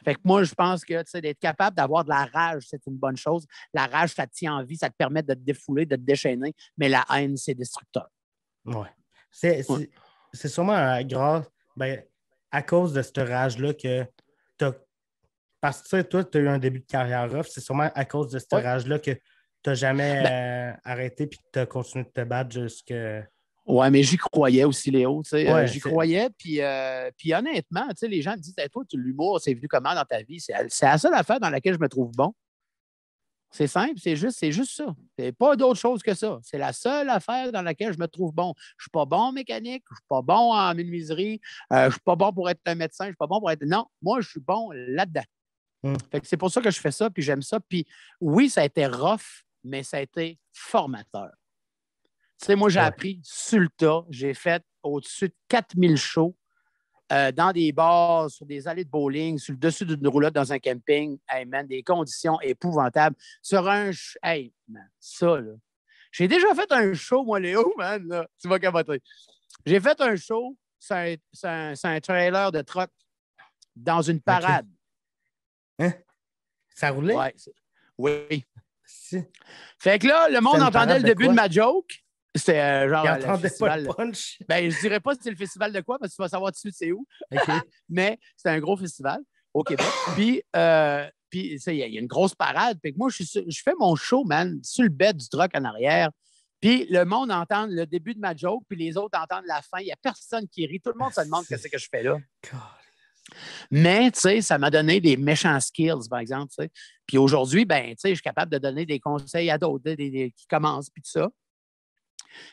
Fait que moi, je pense que d'être capable d'avoir de la rage, c'est une bonne chose. La rage, ça te tient en vie, ça te permet de te défouler, de te déchaîner, mais la haine, c'est destructeur. Oui. C'est sûrement grâce, à cause de cette rage-là que tu as. Parce que toi, tu as eu un début de carrière rough, c'est sûrement à cause de cette rage-là que tu n'as jamais arrêté et que tu as continué de te battre jusqu'à. Oui, mais j'y croyais aussi, Léo. J'y croyais, puis honnêtement, les gens me disent toi, l'humour, c'est venu comment dans ta vie? C'est la seule affaire dans laquelle je me trouve bon. C'est simple, c'est juste ça. C'est pas d'autre chose que ça. C'est la seule affaire dans laquelle je me trouve bon. Je ne suis pas bon en mécanique, je ne suis pas bon en menuiserie, je ne suis pas bon pour être un médecin, je ne suis pas bon pour être. Non, moi, je suis bon là-dedans. Fait que c'est pour ça que je fais ça, puis j'aime ça. Puis oui, ça a été rough, mais ça a été formateur. Tu sais, moi, j'ai appris sur le tas. J'ai fait au-dessus de 4000 shows dans des bars, sur des allées de bowling, sur le dessus d'une roulotte dans un camping. Hey, man, des conditions épouvantables. Sur un... Hey, man, ça, là. J'ai déjà fait un show, moi, Léo, man, là. Tu vas capoter. J'ai fait un show sur un trailer de truck dans une parade. Hein? Ça roulait? Ouais, oui. Si. Fait que là, le monde une entendait parade le de début quoi? de ma joke. C'était genre Il le entendait pas festival. le punch. Ben, je dirais pas si c'est le festival de quoi, parce que tu vas savoir tout de suite c'est où. OK. Mais c'était un gros festival au Québec. Puis il y a une grosse parade. Puis moi, je fais mon show, man, sur le bed du truck en arrière. Puis le monde entend le début de ma joke, puis les autres entendent la fin. Il n'y a personne qui rit. Tout le monde se demande qu'est-ce que je fais là. Mais, tu sais, ça m'a donné des méchants skills, par exemple. T'sais. Puis aujourd'hui, ben, tu sais, je suis capable de donner des conseils à d'autres qui commencent, puis tout ça.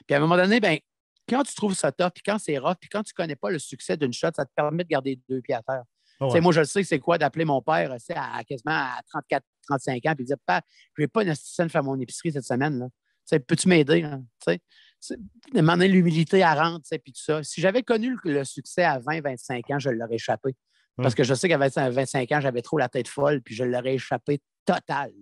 Puis à un moment donné, ben, quand tu trouves ça tough, puis quand c'est rough, puis quand tu ne connais pas le succès d'une shot, ça te permet de garder 2 pieds à terre. Ouais. Moi, je sais que c'est quoi d'appeler mon père à quasiment à 34, 35 ans, puis dire, Papa, je ne vais pas nécessairement faire mon épicerie cette semaine. Là. Peux-tu m'aider? Demander l'humilité à rendre, puis tout ça. Si j'avais connu le succès à 20, 25 ans, je l'aurais échappé. Parce que je sais qu'à 25 ans, j'avais trop la tête folle, puis je l'aurais échappé total.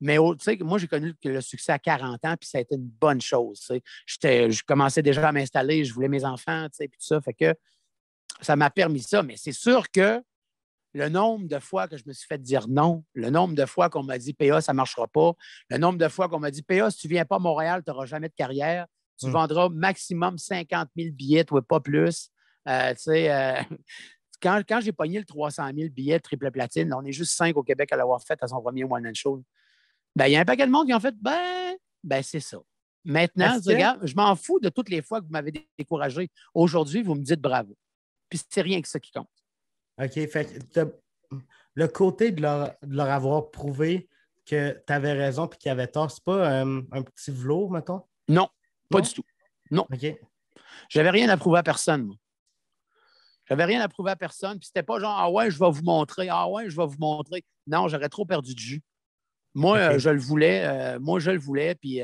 Mais moi, j'ai connu le succès à 40 ans, puis ça a été une bonne chose. Je commençais déjà à m'installer, je voulais mes enfants, puis tout ça. Fait que ça m'a permis ça. Mais c'est sûr que le nombre de fois que je me suis fait dire non, le nombre de fois qu'on m'a dit PA, ça ne marchera pas, le nombre de fois qu'on m'a dit PA, si tu ne viens pas à Montréal, tu n'auras jamais de carrière. Tu vendras maximum 50 000 billets, ou pas plus. Quand j'ai pogné le 300 000 billets triple platine, on est juste 5 au Québec à l'avoir fait à son premier one-man show. Ben, il y a un paquet de monde qui ont fait ben c'est ça. Maintenant, regarde, je m'en fous de toutes les fois que vous m'avez découragé. Aujourd'hui, vous me dites bravo. Puis c'est rien que ça qui compte. OK. Fait que le côté de leur avoir prouvé que tu avais raison et qu'ils avaient tort, c'est pas un petit velours, mettons? Non, pas du tout. Non. OK. J'avais rien à prouver à personne, moi. J'avais rien à prouver à personne. Puis c'était pas genre, ah ouais, je vais vous montrer. Ah ouais, je vais vous montrer. Non, j'aurais trop perdu de jus. Moi, okay. Je le voulais. Puis, tu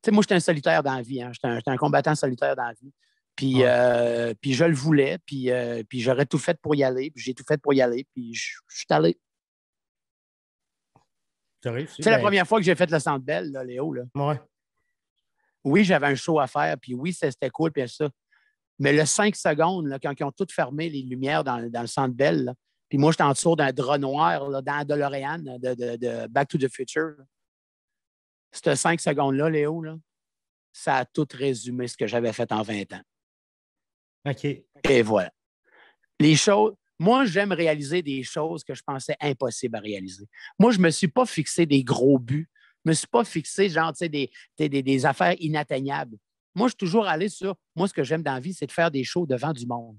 sais, moi, j'étais un solitaire dans la vie. Hein. J'étais un combattant solitaire dans la vie. Puis, puis je le voulais. Puis j'aurais tout fait pour y aller. Puis j'ai tout fait pour y aller. Puis je suis allé. C'est la première fois que j'ai fait le Centre Bell, là, Léo. Là. Ouais. Oui, j'avais un show à faire. Puis oui, c'était cool. Puis ça. Mais le 5 secondes, là, quand ils ont toutes fermé les lumières dans le Centre Bell, là, puis moi, j'étais en dessous d'un drap noir là, dans DeLorean de Back to the Future. Ces 5 secondes-là, Léo, là, ça a tout résumé ce que j'avais fait en 20 ans. OK. Et voilà. Les choses... Moi, j'aime réaliser des choses que je pensais impossibles à réaliser. Moi, je ne me suis pas fixé des gros buts. Je ne me suis pas fixé, genre, tu sais, des affaires inatteignables. Moi, je suis toujours allé sur... Moi, ce que j'aime dans la vie, c'est de faire des shows devant du monde.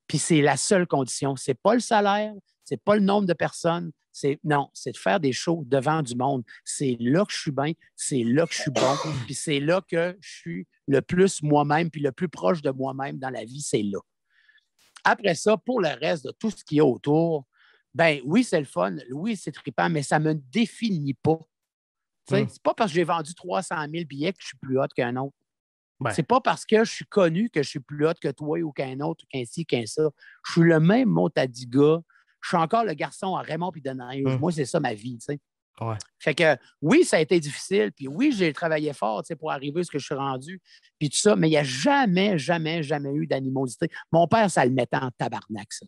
Puis c'est la seule condition. Ce n'est pas le salaire, ce n'est pas le nombre de personnes. Non, c'est de faire des shows devant du monde. C'est là que je suis bien, c'est là que je suis bon, puis c'est là que je suis le plus moi-même, puis le plus proche de moi-même dans la vie, c'est là. Après ça, pour le reste de tout ce qu'il y a autour, ben oui, c'est le fun, oui, c'est trippant, mais ça ne me définit pas. C'est pas parce que j'ai vendu 300 000 billets que je suis plus hot qu'un autre. Ben. C'est pas parce que je suis connu que je suis plus hot que toi ou qu'un autre, ou qu'un ci, qu'un ça. Je suis le même Montadiga. Je suis encore le garçon à Raymond puis de Neige. Moi, c'est ça ma vie, tu sais. Ouais. Fait que oui, ça a été difficile, puis oui, j'ai travaillé fort, tu sais, pour arriver à ce que je suis rendu, puis tout ça, mais il n'y a jamais, jamais, jamais eu d'animosité. Mon père, ça le mettait en tabarnak, ça.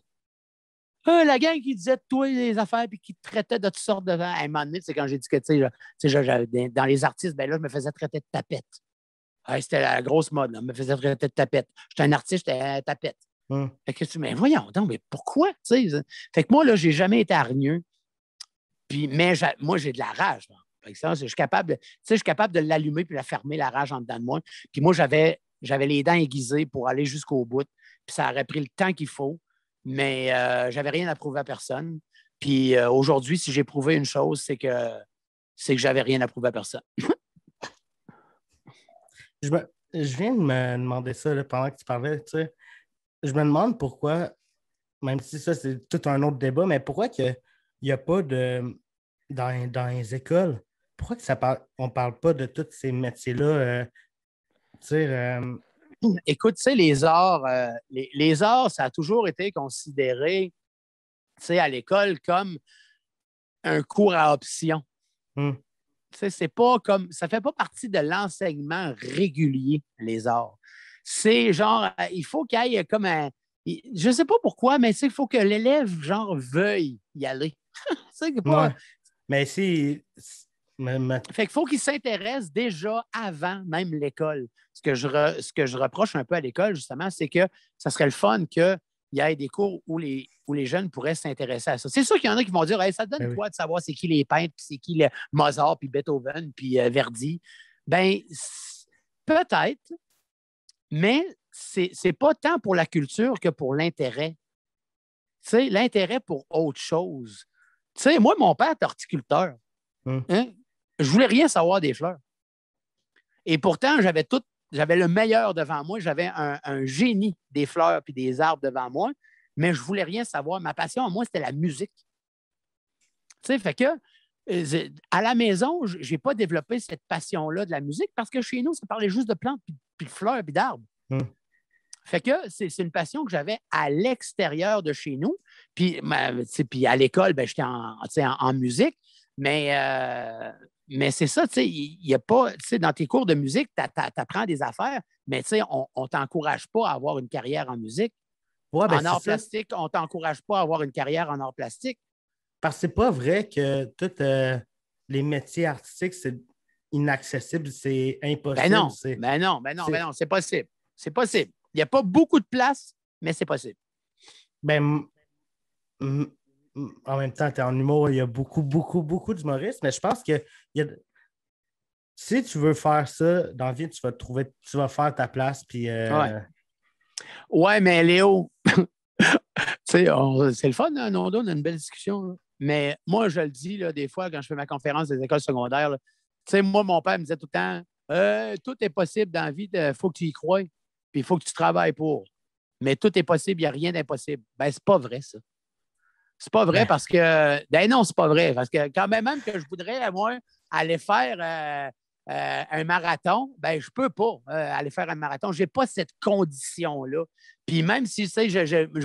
La gang qui disait de toi les affaires puis qui te traitait de toutes sortes de... À un moment donné, c'est quand j'ai dit que, tu sais, dans les artistes, ben là, je me faisais traiter de tapette. C'était la grosse mode, là. Je me faisais traiter de tapette. J'étais un artiste, j'étais tapette. Fait que mais voyons donc, mais pourquoi? Fait que moi, là, j'ai jamais été hargneux. Puis, mais moi, j'ai de la rage. Je suis capable de l'allumer puis de la fermer, la rage en dedans de moi. Puis moi, j'avais les dents aiguisées pour aller jusqu'au bout. Puis ça aurait pris le temps qu'il faut. Mais j'avais rien à prouver à personne. Puis aujourd'hui, si j'ai prouvé une chose, c'est que j'avais rien à prouver à personne. Je viens de me demander ça là, pendant que tu parlais. Tu sais, je me demande pourquoi, même si ça, c'est tout un autre débat, mais pourquoi il n'y a pas de... Dans les écoles, pourquoi on ne parle pas de tous ces métiers-là? Écoute, tu sais, les arts, ça a toujours été considéré, tu sais, à l'école comme un cours à option. C'est pas comme, ça ne fait pas partie de l'enseignement régulier, les arts. C'est genre, il faut qu'il y ait comme Je ne sais pas pourquoi, mais il faut que l'élève, genre, veuille y aller. C'est pas... Ouais. Mais Fait qu'il faut qu'il s'intéresse déjà avant même l'école. Ce que je reproche un peu à l'école, justement, c'est que ça serait le fun qu'il y ait des cours où les jeunes pourraient s'intéresser à ça. C'est sûr qu'il y en a qui vont dire hey, ça te donne quoi de savoir c'est qui les peintres, puis c'est qui les Mozart, puis Beethoven, puis Verdi. Ben peut-être, mais c'est pas tant pour la culture que pour l'intérêt. Tu sais, l'intérêt pour autre chose. Tu sais, moi, mon père est horticulteur. Hein? Je voulais rien savoir des fleurs. Et pourtant, j'avais le meilleur devant moi. J'avais un génie des fleurs et des arbres devant moi, mais je voulais rien savoir. Ma passion, moi, c'était la musique. Tu sais, fait que à la maison, je n'ai pas développé cette passion-là de la musique parce que chez nous, ça parlait juste de plantes, puis de fleurs, puis d'arbres. Fait que c'est une passion que j'avais à l'extérieur de chez nous. Puis à l'école, ben, j'étais en musique, mais c'est ça, tu sais, il n'y a pas, tu sais, dans tes cours de musique, tu apprends des affaires, mais tu sais, on ne t'encourage pas à avoir une carrière en musique. Ouais, ben, en art plastique, on ne t'encourage pas à avoir une carrière en art plastique. Parce que c'est pas vrai que tous les métiers artistiques, c'est inaccessible, c'est impossible. Ben non, c'est possible. C'est possible. Il n'y a pas beaucoup de place, mais c'est possible. Ben, en même temps, tu es en humour, il y a beaucoup, beaucoup, beaucoup d'humoristes, mais je pense que si tu veux faire ça dans la vie, tu vas faire ta place. Puis, ouais, mais Léo, c'est le fun, hein, on a une belle discussion. Là. Mais moi, je le dis, là, des fois, quand je fais ma conférence des écoles secondaires, moi, mon père me disait tout le temps tout est possible dans la vie, il faut que tu y croies, puis il faut que tu travailles pour. Mais tout est possible, il n'y a rien d'impossible. Ben, c'est pas vrai, ça. C'est pas vrai parce que. Ben non, c'est pas vrai. Parce que quand même que je voudrais, moi, aller faire un marathon, ben je peux pas aller faire un marathon. Je n'ai pas cette condition-là. Puis même si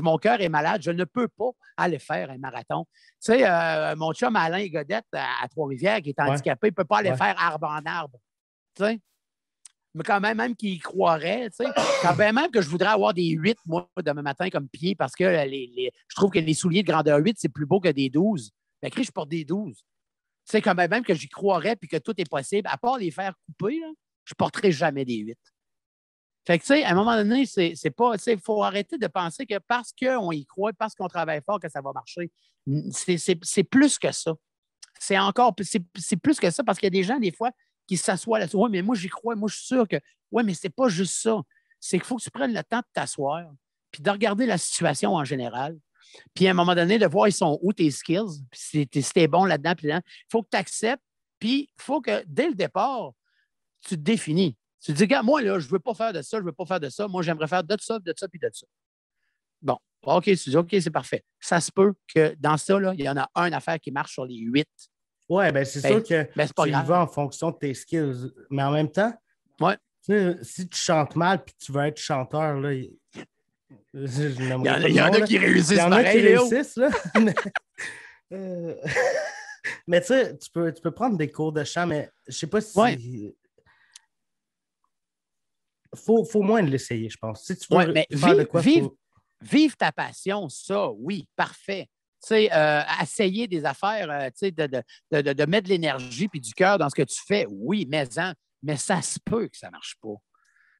mon cœur est malade, je ne peux pas aller faire un marathon. Tu sais, mon chum Alain Godette à Trois-Rivières, qui est handicapé, il ne peut pas aller faire arbre en arbre. Tu sais? Mais quand même qu'il y croirait, tu sais, quand même que je voudrais avoir des 8, moi, demain matin, comme pied, parce que je trouve que les souliers de grandeur 8, c'est plus beau que des 12. Mais je porte des 12. Tu sais, quand même que j'y croirais puis que tout est possible, à part les faire couper, là, je ne porterai jamais des 8. Fait que, tu sais, à un moment donné, c'est pas, tu sais, il faut arrêter de penser que parce qu'on y croit, parce qu'on travaille fort, que ça va marcher. C'est plus que ça. C'est plus que ça parce qu'il y a des gens, des fois, qui s'assoient là-dessus. Oui, mais moi, j'y crois. Moi, je suis sûr que. Oui, mais c'est pas juste ça. C'est qu'il faut que tu prennes le temps de t'asseoir puis de regarder la situation en général. Puis à un moment donné, de voir ils sont où tes skills, puis si t'es bon là-dedans, puis là, il faut que tu acceptes, puis il faut que dès le départ, tu te définis. Tu te dis, regarde, moi, là, je ne veux pas faire de ça, je ne veux pas faire de ça. Moi, j'aimerais faire de ça, puis de ça. Bon, OK, tu dis, OK, c'est parfait. Ça se peut que dans ça, là, il y en a une affaire qui marche sur les 8. Oui, bien, c'est sûr que tu y vas en fonction de tes skills. Mais en même temps, si tu chantes mal et que tu veux être chanteur, là, il y en a qui réussissent pareil, Léo. Mais tu sais, tu peux prendre des cours de chant, mais je ne sais pas si... Faut moins l'essayer, je pense. Si tu veux faire de quoi... Vive ta passion, ça, oui, parfait. Essayer des affaires, de mettre de l'énergie et du cœur dans ce que tu fais, oui, mais ça se peut que ça ne marche pas.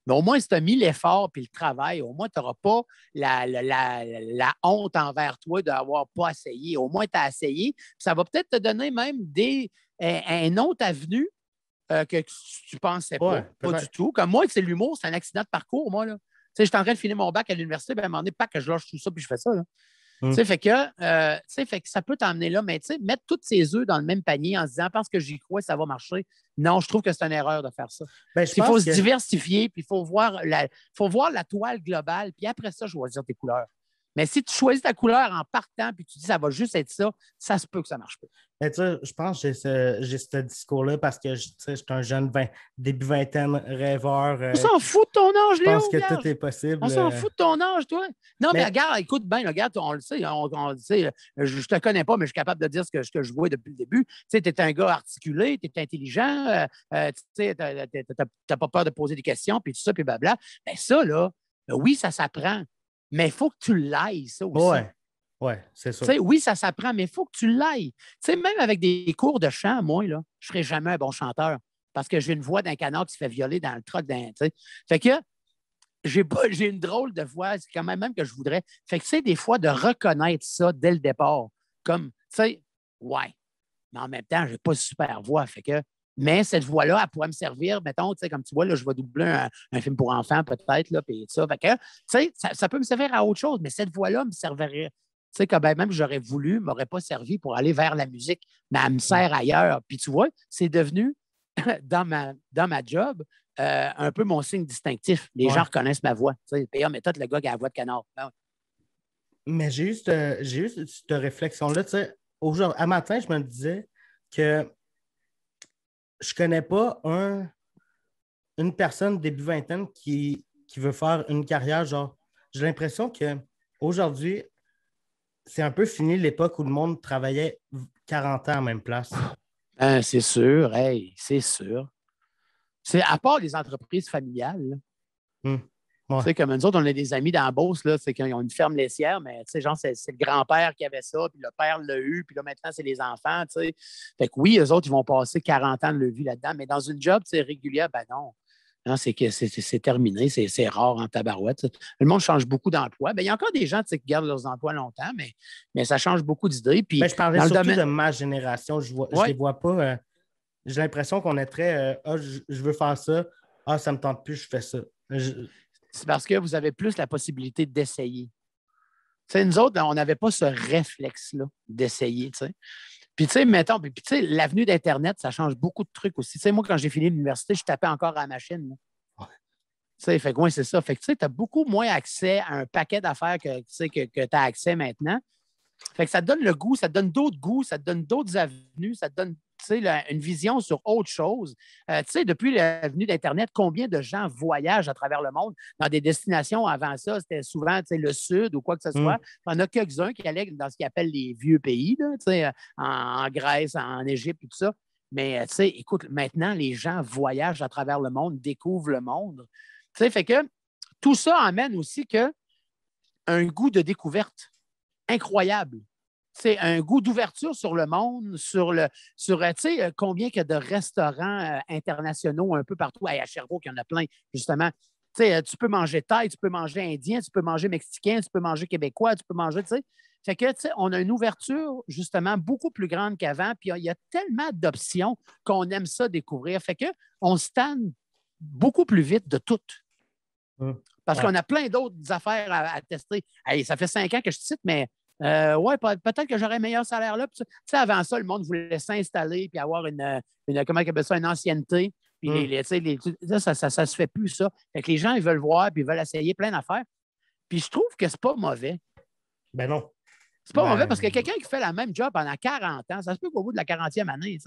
Mais au moins, si tu as mis l'effort et le travail, au moins, tu n'auras pas la honte envers toi d'avoir pas essayé. Au moins, tu as essayé. Ça va peut-être te donner même une autre avenue que tu ne pensais pas du tout. Comme moi, c'est l'humour, c'est un accident de parcours, moi. Là. J'étais en train de finir mon bac à l'université, à un moment donné, pas que je lâche tout ça puis je fais ça. Là. Fait que ça peut t'emmener là, mais mettre tous ses œufs dans le même panier en se disant parce que j'y crois, ça va marcher. Non, je trouve que c'est une erreur de faire ça. Il faut se diversifier, puis il faut voir la toile globale, puis après ça, choisir tes couleurs. Mais si tu choisis ta couleur en partant, puis tu dis ça va juste être ça, ça se peut que ça ne marche pas. Mais tu sais, je pense que j'ai ce discours-là parce que je suis un jeune début vingtaine rêveur. On s'en fout de ton âge, Léo. Je pense que tout est possible. On s'en fout de ton âge, toi. Non, mais regarde, écoute bien, regarde, on le sait, je ne te connais pas, mais je suis capable de dire ce que je vois depuis le début. Tu sais, tu es un gars articulé, tu es intelligent, tu n'as pas peur de poser des questions, puis tout ça, puis blabla. Bien, ça, là, oui, ça s'apprend. Mais il faut que tu l'ailles, ça aussi. Ouais, c'est ça. Oui, ça s'apprend, mais il faut que tu l'ailles. Même avec des cours de chant, moi, là, je ne serai jamais un bon chanteur parce que j'ai une voix d'un canard qui se fait violer dans le troc d'un. Fait que j'ai une drôle de voix, c'est quand même que je voudrais. Fait que, des fois, de reconnaître ça dès le départ, comme, ouais, mais en même temps, je n'ai pas de super voix. Fait que, mais cette voix-là, elle pourrait me servir, mettons, comme tu vois, là, je vais doubler un film pour enfants, peut-être, là, puis ça. Fait que, ça peut me servir à autre chose, mais cette voix-là me servirait. Quand même j'aurais voulu, ne m'aurait pas servi pour aller vers la musique, mais elle me sert ailleurs. Puis tu vois, c'est devenu, dans ma job, un peu mon signe distinctif. Les gens reconnaissent ma voix. P.A. méthode, le gars qui a la voix de canard. Mais j'ai eu cette réflexion-là. À matin, je me disais que je ne connais pas une personne début vingtaine qui veut faire une carrière. Genre, j'ai l'impression qu'aujourd'hui, c'est un peu fini l'époque où le monde travaillait 40 ans en même place. C'est sûr, c'est sûr. C'est à part les entreprises familiales. Ouais. Comme nous autres, on a des amis dans la Beauce, c'est qu'ils ont une ferme laitière, mais genre, c'est le grand-père qui avait ça, puis le père l'a eu, puis là, maintenant, c'est les enfants. Fait que oui, eux autres, ils vont passer 40 ans de leur vie là-dedans, mais dans une job régulière, ben non. Non, c'est terminé, c'est rare en tabarouette. Le monde change beaucoup d'emplois. Il y a encore des gens qui gardent leurs emplois longtemps, mais ça change beaucoup d'idées. Puis, je parlais surtout de ma génération. Je ne les vois pas. J'ai l'impression qu'on est très je veux faire ça. Ça ne me tente plus, je fais ça. C'est parce que vous avez plus la possibilité d'essayer. Nous autres, on n'avait pas ce réflexe-là d'essayer. Puis, mettons, l'avenue d'Internet, ça change beaucoup de trucs aussi. Moi, quand j'ai fini l'université, je tapais encore à la machine. Fait que, ouais, c'est ça. Fait que, tu as beaucoup moins accès à un paquet d'affaires que tu as accès maintenant. Fait que ça te donne le goût, ça te donne d'autres goûts, ça te donne d'autres avenues, ça te donne une vision sur autre chose. Depuis l'avenue d'Internet, combien de gens voyagent à travers le monde dans des destinations avant ça? C'était souvent le Sud ou quoi que ce soit. Il y en a quelques-uns qui allaient dans ce qu'ils appellent les vieux pays, là, en Grèce, en Égypte et tout ça. Mais écoute, maintenant, les gens voyagent à travers le monde, découvrent le monde. Fait que tout ça amène aussi un goût de découverte incroyable. C'est un goût d'ouverture sur le monde, sur combien il y a de restaurants internationaux un peu partout. À Sherbrooke, il y en a plein, justement. Tu peux manger thaï, tu peux manger indien, tu peux manger mexicain, tu peux manger québécois, tu peux manger, Fait que, on a une ouverture, justement, beaucoup plus grande qu'avant, puis il y a tellement d'options qu'on aime ça découvrir. Fait que on se tanne beaucoup plus vite de tout. Parce qu'on a plein d'autres affaires à tester. Hey, ça fait 5 ans que je cite, mais peut-être que j'aurais un meilleur salaire là. Avant ça, le monde voulait s'installer puis avoir une comment on appelle ça, une ancienneté. Puis ça se fait plus, ça. Fait que les gens, ils veulent voir puis ils veulent essayer plein d'affaires. Puis je trouve que c'est pas mauvais. Ben non. C'est pas mauvais parce que quelqu'un qui fait la même job pendant 40 ans, ça se peut qu'au bout de la 40e année,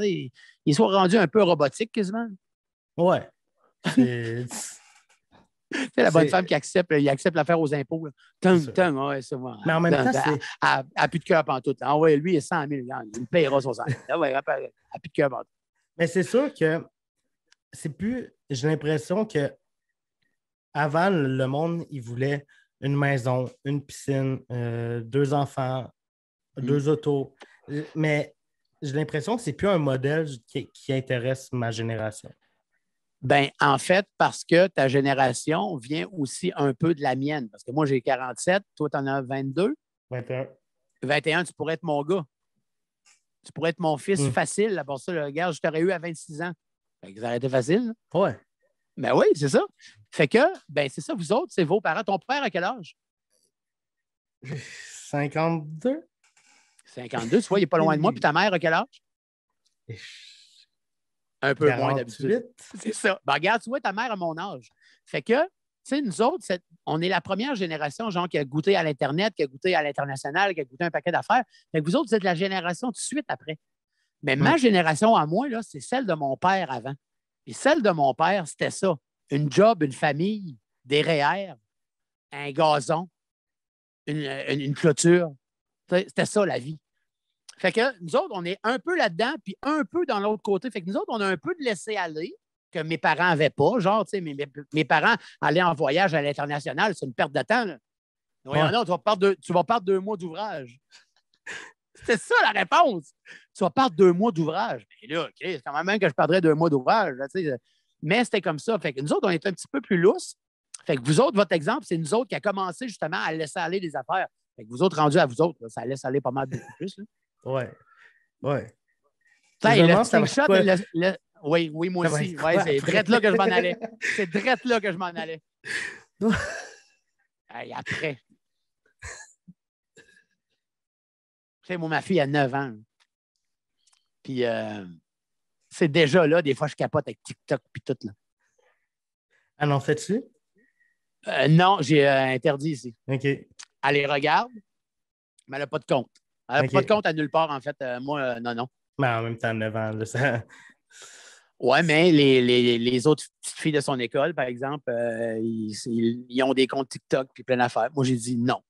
il soit rendu un peu robotique quasiment. Ouais. C'est la bonne femme qui accepte l'affaire aux impôts. Ouais, c'est moi. Mais en même temps, c'est. Elle n'a plus de cœur pantoute. Ah ouais, lui, il est 100 000. Il me payera son salaire. Ah ouais, elle n'a plus de cœur pantoute. Mais c'est sûr que c'est plus. J'ai l'impression que avant, le monde, il voulait une maison, une piscine, 2 enfants, 2 autos. Mais j'ai l'impression que c'est plus un modèle qui intéresse ma génération. Ben, en fait, parce que ta génération vient aussi un peu de la mienne. Parce que moi, j'ai 47, toi, tu en as 22. 21. 21, tu pourrais être mon gars. Tu pourrais être mon fils facile. Pour ça, regarde, je t'aurais eu à 26 ans. Fait que ça aurait été facile. Ouais. Ben oui, c'est ça. Fait que, ben c'est ça, vous autres, c'est vos parents. Ton père, à quel âge? 52. 52, tu vois, il n'est pas loin de moi. Puis ta mère, à quel âge? Un peu 48. moins d'habitude. C'est ça. Ben, regarde, tu vois, ta mère a mon âge. Fait que, tu sais, nous autres, on est la première génération, genre, qui a goûté à l'Internet, qui a goûté à l'international, qui a goûté un paquet d'affaires. Fait que vous autres, vous êtes la génération tout de suite après. Mais ma génération à moi, là, c'est celle de mon père avant. Et celle de mon père, c'était ça. Une job, une famille, des REER, un gazon, une clôture. C'était ça, la vie. Fait que nous autres, on est un peu là-dedans, puis un peu dans l'autre côté. Fait que nous autres, on a un peu de laisser-aller que mes parents n'avaient pas. Genre, tu sais, mes parents allaient en voyage à l'international, c'est une perte de temps, là. Oui, non, tu vas perdre 2 mois d'ouvrage. C'était ça la réponse. Tu vas perdre 2 mois d'ouvrage. Mais là, OK, c'est quand même que je perdrais 2 mois d'ouvrage. Là, mais c'était comme ça. Fait que nous autres, on était un petit peu plus lousses. Fait que vous autres, votre exemple, c'est nous autres qui a commencé justement à laisser aller les affaires. Fait que vous autres, rendus à vous autres, là, ça laisse aller pas mal beaucoup plus. Là. Ouais. Ouais. T'sais, le Ça va slingshot, quoi? Oui, moi Ça va aussi. être Ouais, quoi c'est après? drette là que je m'en allais. C'est drette là que je m'en allais. Hey, après. Tu sais, moi, ma fille a 9 ans. Puis, c'est déjà là, des fois, je capote avec TikTok puis tout. Là. Ah non, fais-tu? Non, j'ai interdit ici. OK. Elle les regarde, mais elle n'a pas de compte. Elle n'a OK. pas de compte à nulle part, en fait. Moi, non. Mais en même temps, 9 ans, là, ça... Ouais, mais les autres petites filles de son école, par exemple, ils ont des comptes TikTok puis plein d'affaires. Moi, j'ai dit non.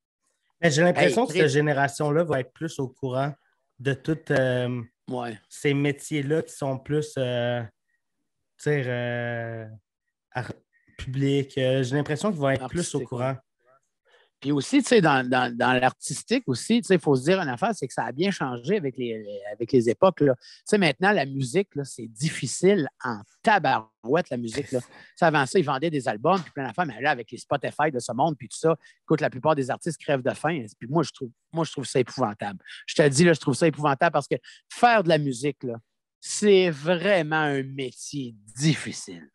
Mais j'ai l'impression que Chris. cette génération-là va être plus au courant de tous Ouais. ces métiers-là qui sont plus publics. J'ai l'impression qu'ils vont être plus au Artistique, courant. Puis aussi, tu sais, dans l'artistique aussi, tu sais, il faut se dire une affaire, c'est que ça a bien changé avec les époques. Là. Tu sais, maintenant, la musique, là, c'est difficile en tabarouette, la musique. Là. Tu sais, avant ça, ils vendaient des albums, puis plein d'affaires, mais là, avec les Spotify de ce monde, puis tout ça, écoute, la plupart des artistes crèvent de faim. Puis moi, je trouve ça épouvantable. Je te dis, là, je trouve ça épouvantable parce que faire de la musique, là, c'est vraiment un métier difficile.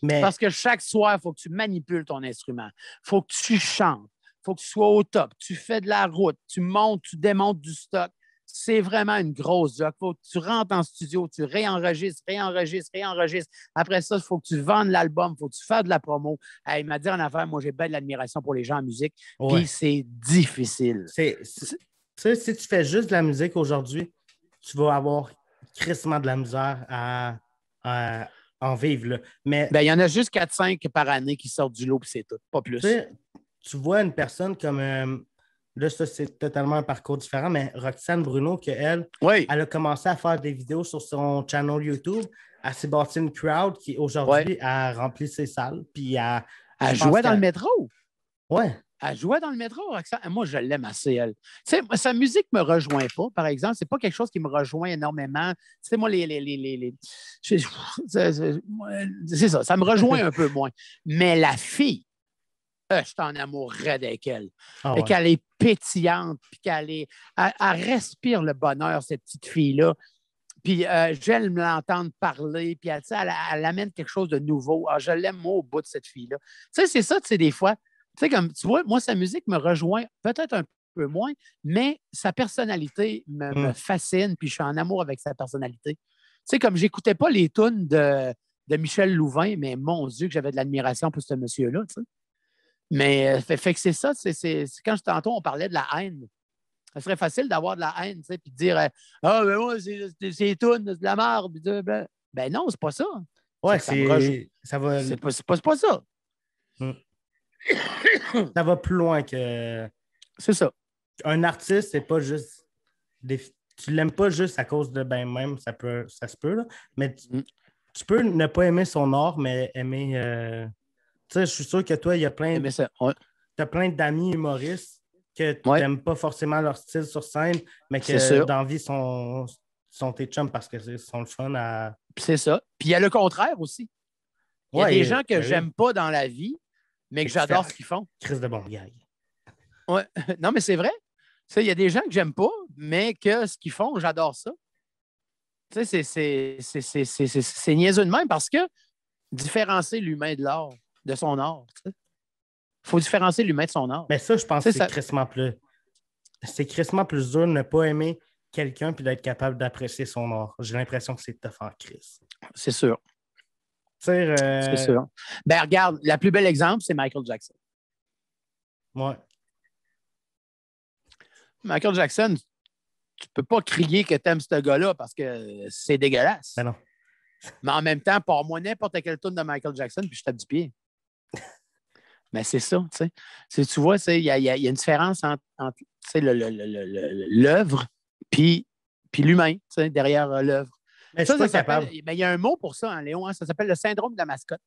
Mais Parce que chaque soir, il faut que tu manipules ton instrument. Il faut que tu chantes. Il faut que tu sois au top. Tu fais de la route. Tu montes, tu démontes du stock. C'est vraiment une grosse job. Il faut que tu rentres en studio, tu réenregistres. Après ça, il faut que tu vendes l'album. Il faut que tu fasses de la promo. Hey, il m'a dit en affaire, moi, j'ai bien de l'admiration pour les gens en musique. ouais. Puis c'est difficile. Tu sais, si tu fais juste de la musique aujourd'hui, tu vas avoir crissement de la misère à en vivre. Là. Mais Ben, il y en a juste 4-5 par année qui sortent du lot, puis c'est tout. Pas plus. tu sais, tu vois une personne comme. Là, ça, c'est totalement un parcours différent, mais Roxane Bruno, qu'elle, Oui. elle a commencé à faire des vidéos sur son channel YouTube. Elle s'est bâtie une crowd qui, aujourd'hui, Ouais. a rempli ses salles. Puis Elle jouait dans le métro. Ouais. Elle jouait dans le métro, Roxane. Moi, je l'aime assez, elle. Tu sais, sa musique ne me rejoint pas, par exemple. C'est pas quelque chose qui me rejoint énormément. Tu sais, moi, c'est ça, ça me rejoint un peu moins. Mais la fille, je suis en amour raide avec elle. Ah Et ouais. qu'elle est pétillante, puis elle respire le bonheur, cette petite fille-là. Puis j'aime l'entendre parler, puis elle amène quelque chose de nouveau. Ah, je l'aime, moi, au bout de cette fille-là. Tu sais, c'est ça, tu sais, des fois. Tu sais, comme tu vois, moi, sa musique me rejoint peut-être un peu moins, mais sa personnalité me fascine, puis je suis en amour avec sa personnalité. Tu sais, comme j'écoutais pas les tunes de Michel Louvain, mais mon Dieu, que j'avais de l'admiration pour ce monsieur-là, tu sais. Mais fait que c'est ça, c'est quand tantôt on parlait de la haine. Ça serait facile d'avoir de la haine, tu sais, puis de dire ah, ben moi, c'est tunes, c'est de la merde. Ben non, c'est pas ça. Ouais, ça me rejoint. ça va. C'est pas ça. Ça va plus loin que. C'est ça. Un artiste, c'est pas juste. Tu l'aimes pas juste à cause de ben même, ça se peut, là. Mais tu peux ne pas aimer son art, mais aimer. Tu sais, je suis sûr que toi, il y a t'as plein d'amis humoristes que tu n'aimes pas forcément leur style sur scène, mais que dans la vie sont tes chums parce qu'ils sont le fun à. C'est ça. Puis il y a le contraire aussi. Il y a des gens que j'aime pas dans la vie, mais que j'adore ce qu'ils font. Chris de bon gag. Ouais. Non, mais c'est vrai. Il y a des gens que j'aime pas, mais que ce qu'ils font, j'adore ça. Tu sais, c'est niaiseux de même parce que différencier l'humain de l'art, de son art. Il faut différencier l'humain de son art. Mais ça, je pense que c'est crissement plus. C'est crissement plus dur de ne pas aimer quelqu'un puis d'être capable d'apprécier son art. J'ai l'impression que c'est tough en crise. C'est sûr. C'est sûr. Ben, regarde, le plus bel exemple, c'est Michael Jackson. Ouais. Michael Jackson, tu peux pas crier que tu aimes ce gars-là parce que c'est dégueulasse. Ben non. Mais en même temps, pour moi, n'importe quelle tune de Michael Jackson, puis je tape du pied. Mais c'est ça, tu sais. Tu vois, il y a une différence entre l'œuvre puis l'humain, derrière l'œuvre. Mais ça s'appelle. Il y a un mot pour ça, hein, Léon. Hein, ça s'appelle le syndrome de la mascotte.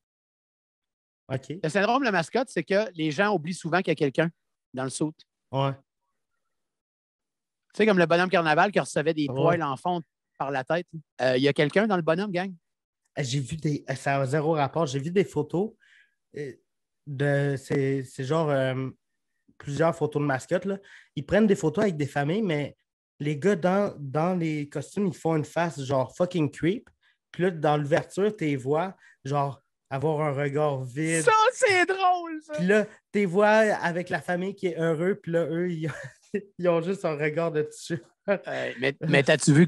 OK. Le syndrome de la mascotte, c'est que les gens oublient souvent qu'il y a quelqu'un dans le saut. Ouais. Tu sais, comme le bonhomme carnaval qui recevait des Ouais. poils en fonte par la tête. Il y a quelqu'un dans le bonhomme, gang? J'ai vu des. Ça a zéro rapport. J'ai vu des photos de. C'est genre plusieurs photos de mascottes, là. Ils prennent des photos avec des familles, mais les gars dans les costumes, ils font une face genre fucking creep. Puis là, dans l'ouverture, tu les vois genre avoir un regard vide. Ça, c'est drôle, ça! Puis là, tu les vois avec la famille qui est heureux. Puis là, eux, ils ont juste un regard de dessus. Mais t'as-tu vu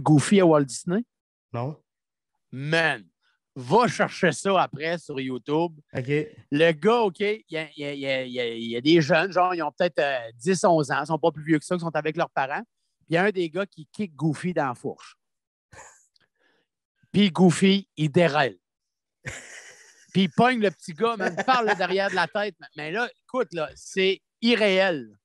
Goofy à Walt Disney? Non? Man, va chercher ça après sur YouTube. OK. Le gars, OK, il y a des jeunes, genre, ils ont peut-être 10, 11 ans, ils sont pas plus vieux que ça, qui sont avec leurs parents. Puis il y a un des gars qui kick Goofy dans la fourche. Puis Goofy, il déraille. Puis il pogne le petit gars, même par le derrière de la tête. Mais là, écoute, là, c'est irréel.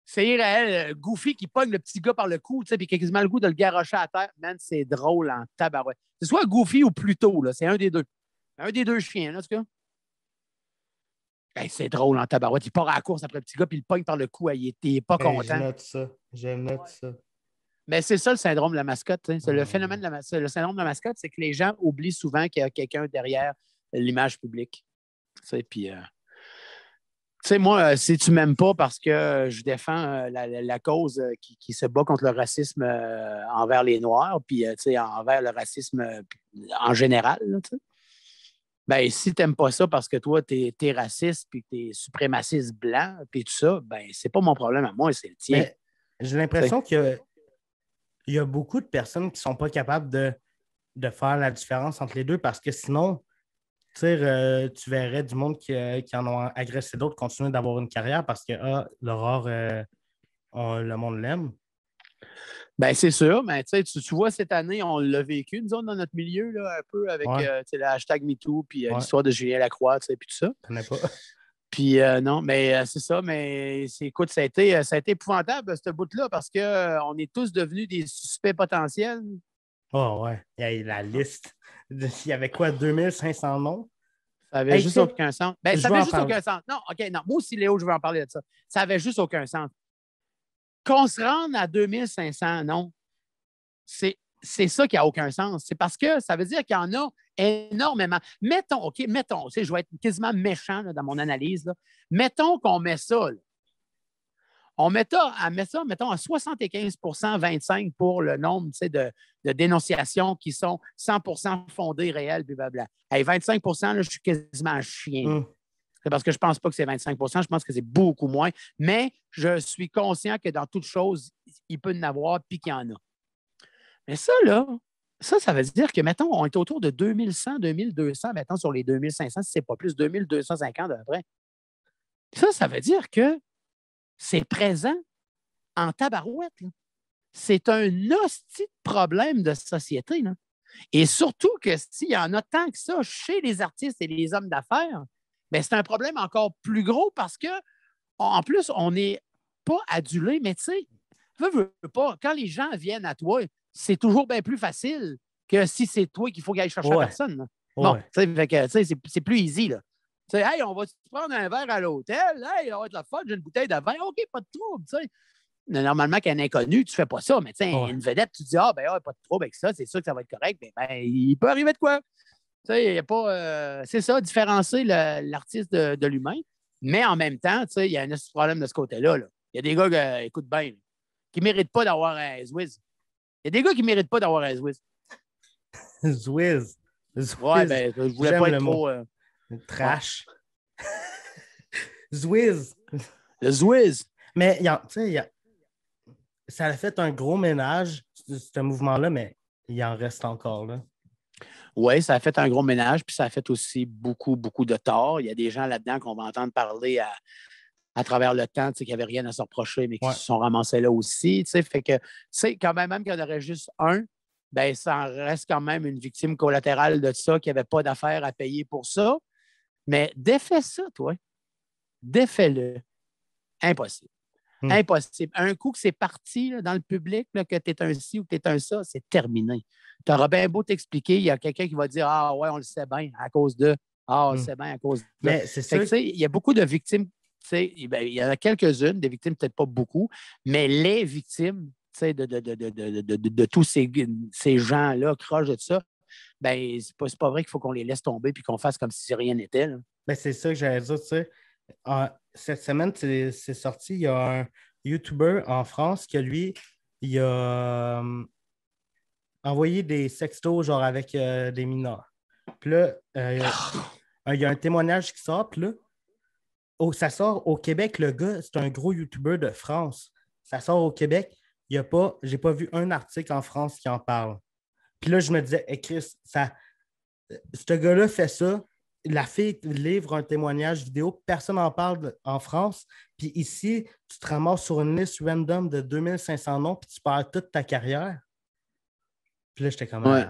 C'est irréel. Goofy qui pogne le petit gar par le cou, tu sais, puis qui a quasiment le goût de le garrocher à terre. Man, c'est drôle en tabarouette. C'est soit Goofy ou Pluto, là. C'est un des deux. Un des deux chiens, là, en tout cas. Hey, c'est drôle en tabarouette. Il part à la course après le petit gars, puis il le pogne par le cou. Il n'est pas content. Je note ça. Je note ça. Mais c'est ça le syndrome de la mascotte. C'est le phénomène le syndrome de la mascotte, c'est que les gens oublient souvent qu'il y a quelqu'un derrière l'image publique. Puis, tu sais, moi, si tu m'aimes pas parce que je défends la cause qui se bat contre le racisme envers les Noirs, puis tu sais, envers le racisme en général, là, tu sais. Ben, si tu n'aimes pas ça parce que toi, tu es raciste puis que tu es suprémaciste blanc puis tout ça, ben, c'est pas mon problème à moi, c'est le tien. Mais j'ai l'impression qu'il y a beaucoup de personnes qui ne sont pas capables de faire la différence entre les deux parce que sinon, tu verrais du monde qui en ont agressé d'autres continuer d'avoir une carrière parce que l'aurore, le monde l'aime. Ben, c'est sûr, mais tu vois, cette année, on l'a vécu, nous autres, dans notre milieu, là, un peu avec le hashtag MeToo, puis l'histoire de Julien Lacroix, puis tout ça. Je connais pas. Puis non, mais c'est ça, mais écoute, ça a été épouvantable, ce bout-là, parce qu'on est tous devenus des suspects potentiels. Oh, ouais. Il y a la liste. Il y avait quoi, 2500 noms? Ça avait juste aucun sens. Ben, ça avait juste aucun sens. Non, OK, non. Moi aussi, Léo, je veux en parler de ça. Ça avait juste aucun sens. Qu'on se rende à 2500 noms, c'est ça qui n'a aucun sens. C'est parce que ça veut dire qu'il y en a énormément. Mettons, je vais être quasiment méchant là, dans mon analyse. Là. Mettons qu'on met ça. Là. On met ça, mettons, à 75 25 pour le nombre de dénonciations qui sont 100 fondées, réelles, blablabla. Hey, 25 là, je suis quasiment un chien. C'est parce que je ne pense pas que c'est 25 je pense que c'est beaucoup moins. Mais je suis conscient que dans toute chose, il peut y en avoir puis qu'il y en a. Mais ça, là, ça veut dire que, mettons, on est autour de 2100, 2200, mettons, sur les 2500, si ce n'est pas plus, 2250 à peu près. Ça veut dire que c'est présent en tabarouette. Là. C'est un hostie de problème de société. Là. Et surtout que s'il y en a tant que ça chez les artistes et les hommes d'affaires, bien, c'est un problème encore plus gros parce que, en plus, on n'est pas adulé, mais tu sais, veux pas, quand les gens viennent à toi, c'est toujours bien plus facile que si c'est toi qu'il faut qu'il aille chercher la personne. Là. Bon, tu sais, c'est plus easy. Là. Tu sais, hey, on va prendre un verre à l'hôtel. Hey, on va être la fun, j'ai une bouteille de vin. OK, pas de trouble. Tu sais. Normalement, qu'un inconnu, tu ne fais pas ça. Mais tu sais, une vedette, tu dis, pas de trouble avec ça, c'est sûr que ça va être correct. Mais ben, il peut arriver de quoi? Tu sais, il n'y a pas. C'est ça, différencier l'artiste de l'humain. Mais en même temps, tu sais, il y a un problème de ce côté-là. Là. Il y a des gars, écoute bien, qui ne méritent pas d'avoir un Zwiz. Il y a des gars qui ne méritent pas d'avoir un Zwiz. Zwiz. Ouais, ben, je voulais pas être trop. Trash. Zwiz. Le Zwiz. Mais, tu sais, ça a fait un gros ménage, ce mouvement-là, mais il en reste encore, là. Oui, ça a fait un gros ménage, puis ça a fait aussi beaucoup, beaucoup de tort. Il y a des gens là-dedans qu'on va entendre parler à travers le temps, tu sais, qui n'avaient rien à se reprocher, mais qui se sont ramassés là aussi. Tu sais, fait que, tu sais, quand même qu'il y en aurait juste un, ben ça en reste quand même une victime collatérale de ça, qui n'avait pas d'affaires à payer pour ça. Mais défais ça, toi. Défais-le. Impossible. Impossible. Un coup que c'est parti là, dans le public, là, que tu es un ci ou que tu es un ça, c'est terminé. Tu auras bien beau t'expliquer, il y a quelqu'un qui va dire ah ouais, on le sait bien à cause de. Ah, on le sait bien à cause de. Mais c'est sûr. Il y a beaucoup de victimes il y en a quelques-unes, des victimes, peut-être pas beaucoup, mais les victimes de tous ces gens-là, croches de ça, ben, c'est pas vrai qu'il faut qu'on les laisse tomber puis qu'on fasse comme si rien n'était. Là. Ben, c'est ça que j'allais dire, tu sais. Cette semaine, c'est sorti, il y a un YouTuber en France qui, lui, il a envoyé des sextos genre avec des mineurs. Puis là, il y a un témoignage qui sort, puis là, ça sort au Québec, le gars, c'est un gros YouTuber de France. Ça sort au Québec, j'ai pas vu un article en France qui en parle. Puis là, je me disais, hey Chris, ce gars-là fait ça, la fille livre un témoignage vidéo, personne n'en parle en France, puis ici, tu te ramasses sur une liste random de 2500 noms, puis tu perds toute ta carrière. Puis là, j'étais comme... Ouais.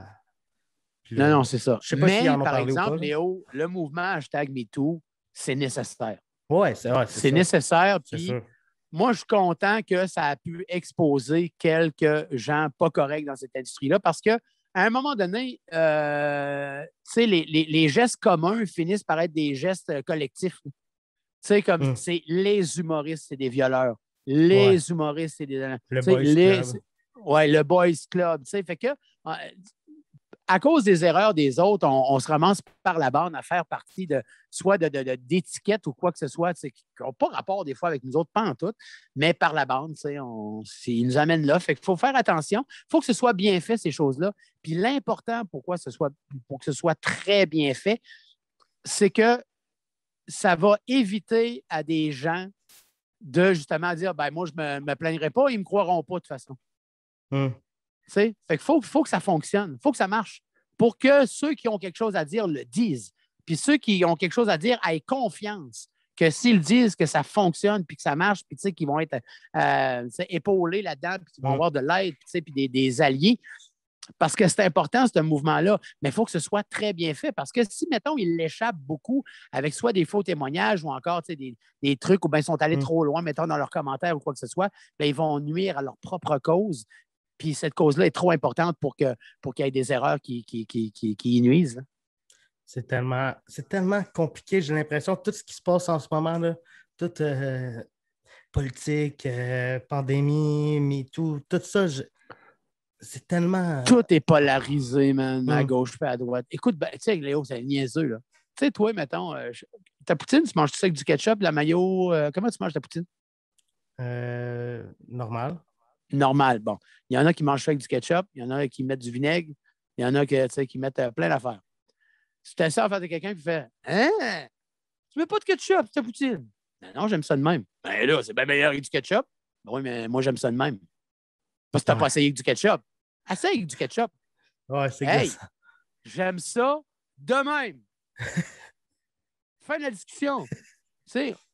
Là, non, c'est ça. Je sais pas mais, s'ils en ont par parlé exemple, ou pas, Léo, le mouvement #MeToo, c'est nécessaire. Oui, c'est ça. nécessaire, C'est puis... sûr. Moi, je suis content que ça a pu exposer quelques gens pas corrects dans cette industrie-là parce qu'à un moment donné, les gestes communs finissent par être des gestes collectifs. Comme c'est les humoristes, c'est des violeurs. Les humoristes, c'est des... Le Boys Club. Oui, le Boys Club. Fait que, à cause des erreurs des autres, on se ramasse par la bande à faire partie de soit d'étiquettes ou quoi que ce soit, qui n'ont pas rapport des fois avec nous autres, pas en tout, mais par la bande, ils nous amènent là. Fait qu'il faut faire attention. Il faut que ce soit bien fait, ces choses-là. Puis l'important pour que ce soit très bien fait, c'est que ça va éviter à des gens de justement dire ben moi, je ne me plaindrai pas, ils ne me croiront pas de toute façon. Fait qu'il faut que ça fonctionne, il faut que ça marche pour que ceux qui ont quelque chose à dire le disent. Puis ceux qui ont quelque chose à dire aient confiance que s'ils disent que ça fonctionne puis que ça marche, puis qu'ils vont être épaulés là-dedans, puis qu'ils vont avoir de l'aide, puis des alliés. Parce que c'est important, ce mouvement-là, mais il faut que ce soit très bien fait. Parce que si, mettons, il l'échappe beaucoup avec soit des faux témoignages ou encore des trucs où bien ils sont allés trop loin, mettons, dans leurs commentaires ou quoi que ce soit, bien, ils vont nuire à leur propre cause. Puis cette cause-là est trop importante pour qu'il y ait des erreurs qui y nuisent. Là. C'est tellement compliqué, j'ai l'impression, tout ce qui se passe en ce moment, là, tout politique, pandémie, MeToo, tout ça, c'est tellement... Tout est polarisé, man, à gauche et à droite. Écoute, tu sais, Léo, c'est niaiseux, là. Tu sais, toi, mettons, ta poutine, tu manges-tu ça avec du ketchup, de la mayo? Comment tu manges ta poutine? Normal. Normal, bon. Il y en a qui mangent ça avec du ketchup, il y en a qui mettent du vinaigre, il y en a qui mettent plein d'affaires. Si tu essaies en face de quelqu'un qui fait « Hein? Tu mets pas de ketchup, ta poutine? » Non, j'aime ça de même. Ben là, c'est bien meilleur avec du ketchup. Ben oui, mais moi, j'aime ça de même. Parce que tu n'as pas essayé avec du ketchup. Essaye avec du ketchup. Ouais, c'est ça. J'aime ça de même. Fin de la discussion.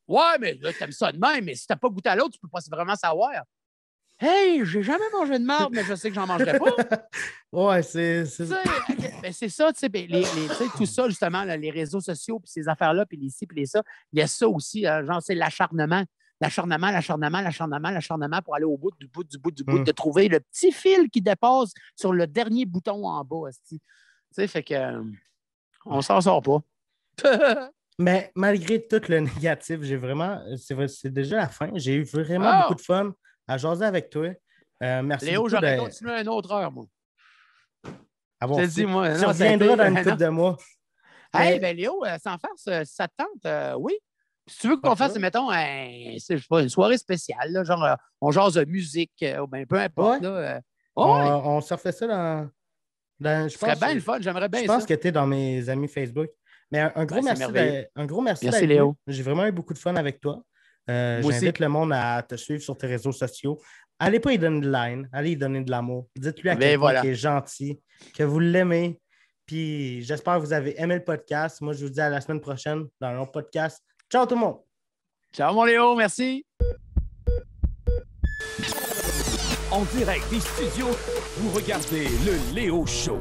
Ouais, mais là, t'aimes ça de même, mais si t'as pas goûté à l'autre, tu peux pas vraiment savoir. Hey, j'ai jamais mangé de marde, mais je sais que j'en mangerai pas. Ouais, c'est ça, tu sais, tout ça, justement, là, les réseaux sociaux, puis ces affaires-là, puis les ci, puis les ça, il y a ça aussi, genre, c'est l'acharnement. L'acharnement pour aller au bout, de trouver le petit fil qui dépasse sur le dernier bouton en bas. Tu sais, fait que on s'en sort pas. Mais malgré tout le négatif, c'est déjà la fin. J'ai eu vraiment beaucoup de fun à jaser avec toi. Merci Léo, beaucoup. j'aurais continué une autre heure, moi. Je te dis, moi. Tu reviendras dans une couple de mois. Hey, ben Léo, sans farce, ça te tente, oui. Si tu veux qu'on fasse, mettons, je sais pas, une soirée spéciale, là, genre, on jase de musique, ou ben, peu importe. Ouais. Là, on se refait ça dans ce serait bien le fun, j'aimerais bien ça. Je pense que tu es dans mes amis Facebook. Mais un gros merci Merci Léo. J'ai vraiment eu beaucoup de fun avec toi. J'invite le monde à te suivre sur tes réseaux sociaux. Allez pas y donner de line, allez y donner de l'amour. Dites-lui à quel point il est gentil, que vous l'aimez. Puis j'espère que vous avez aimé le podcast. Moi, je vous dis à la semaine prochaine dans un autre podcast. Ciao tout le monde! Ciao mon Léo, merci! En direct des studios, vous regardez le Léo Show.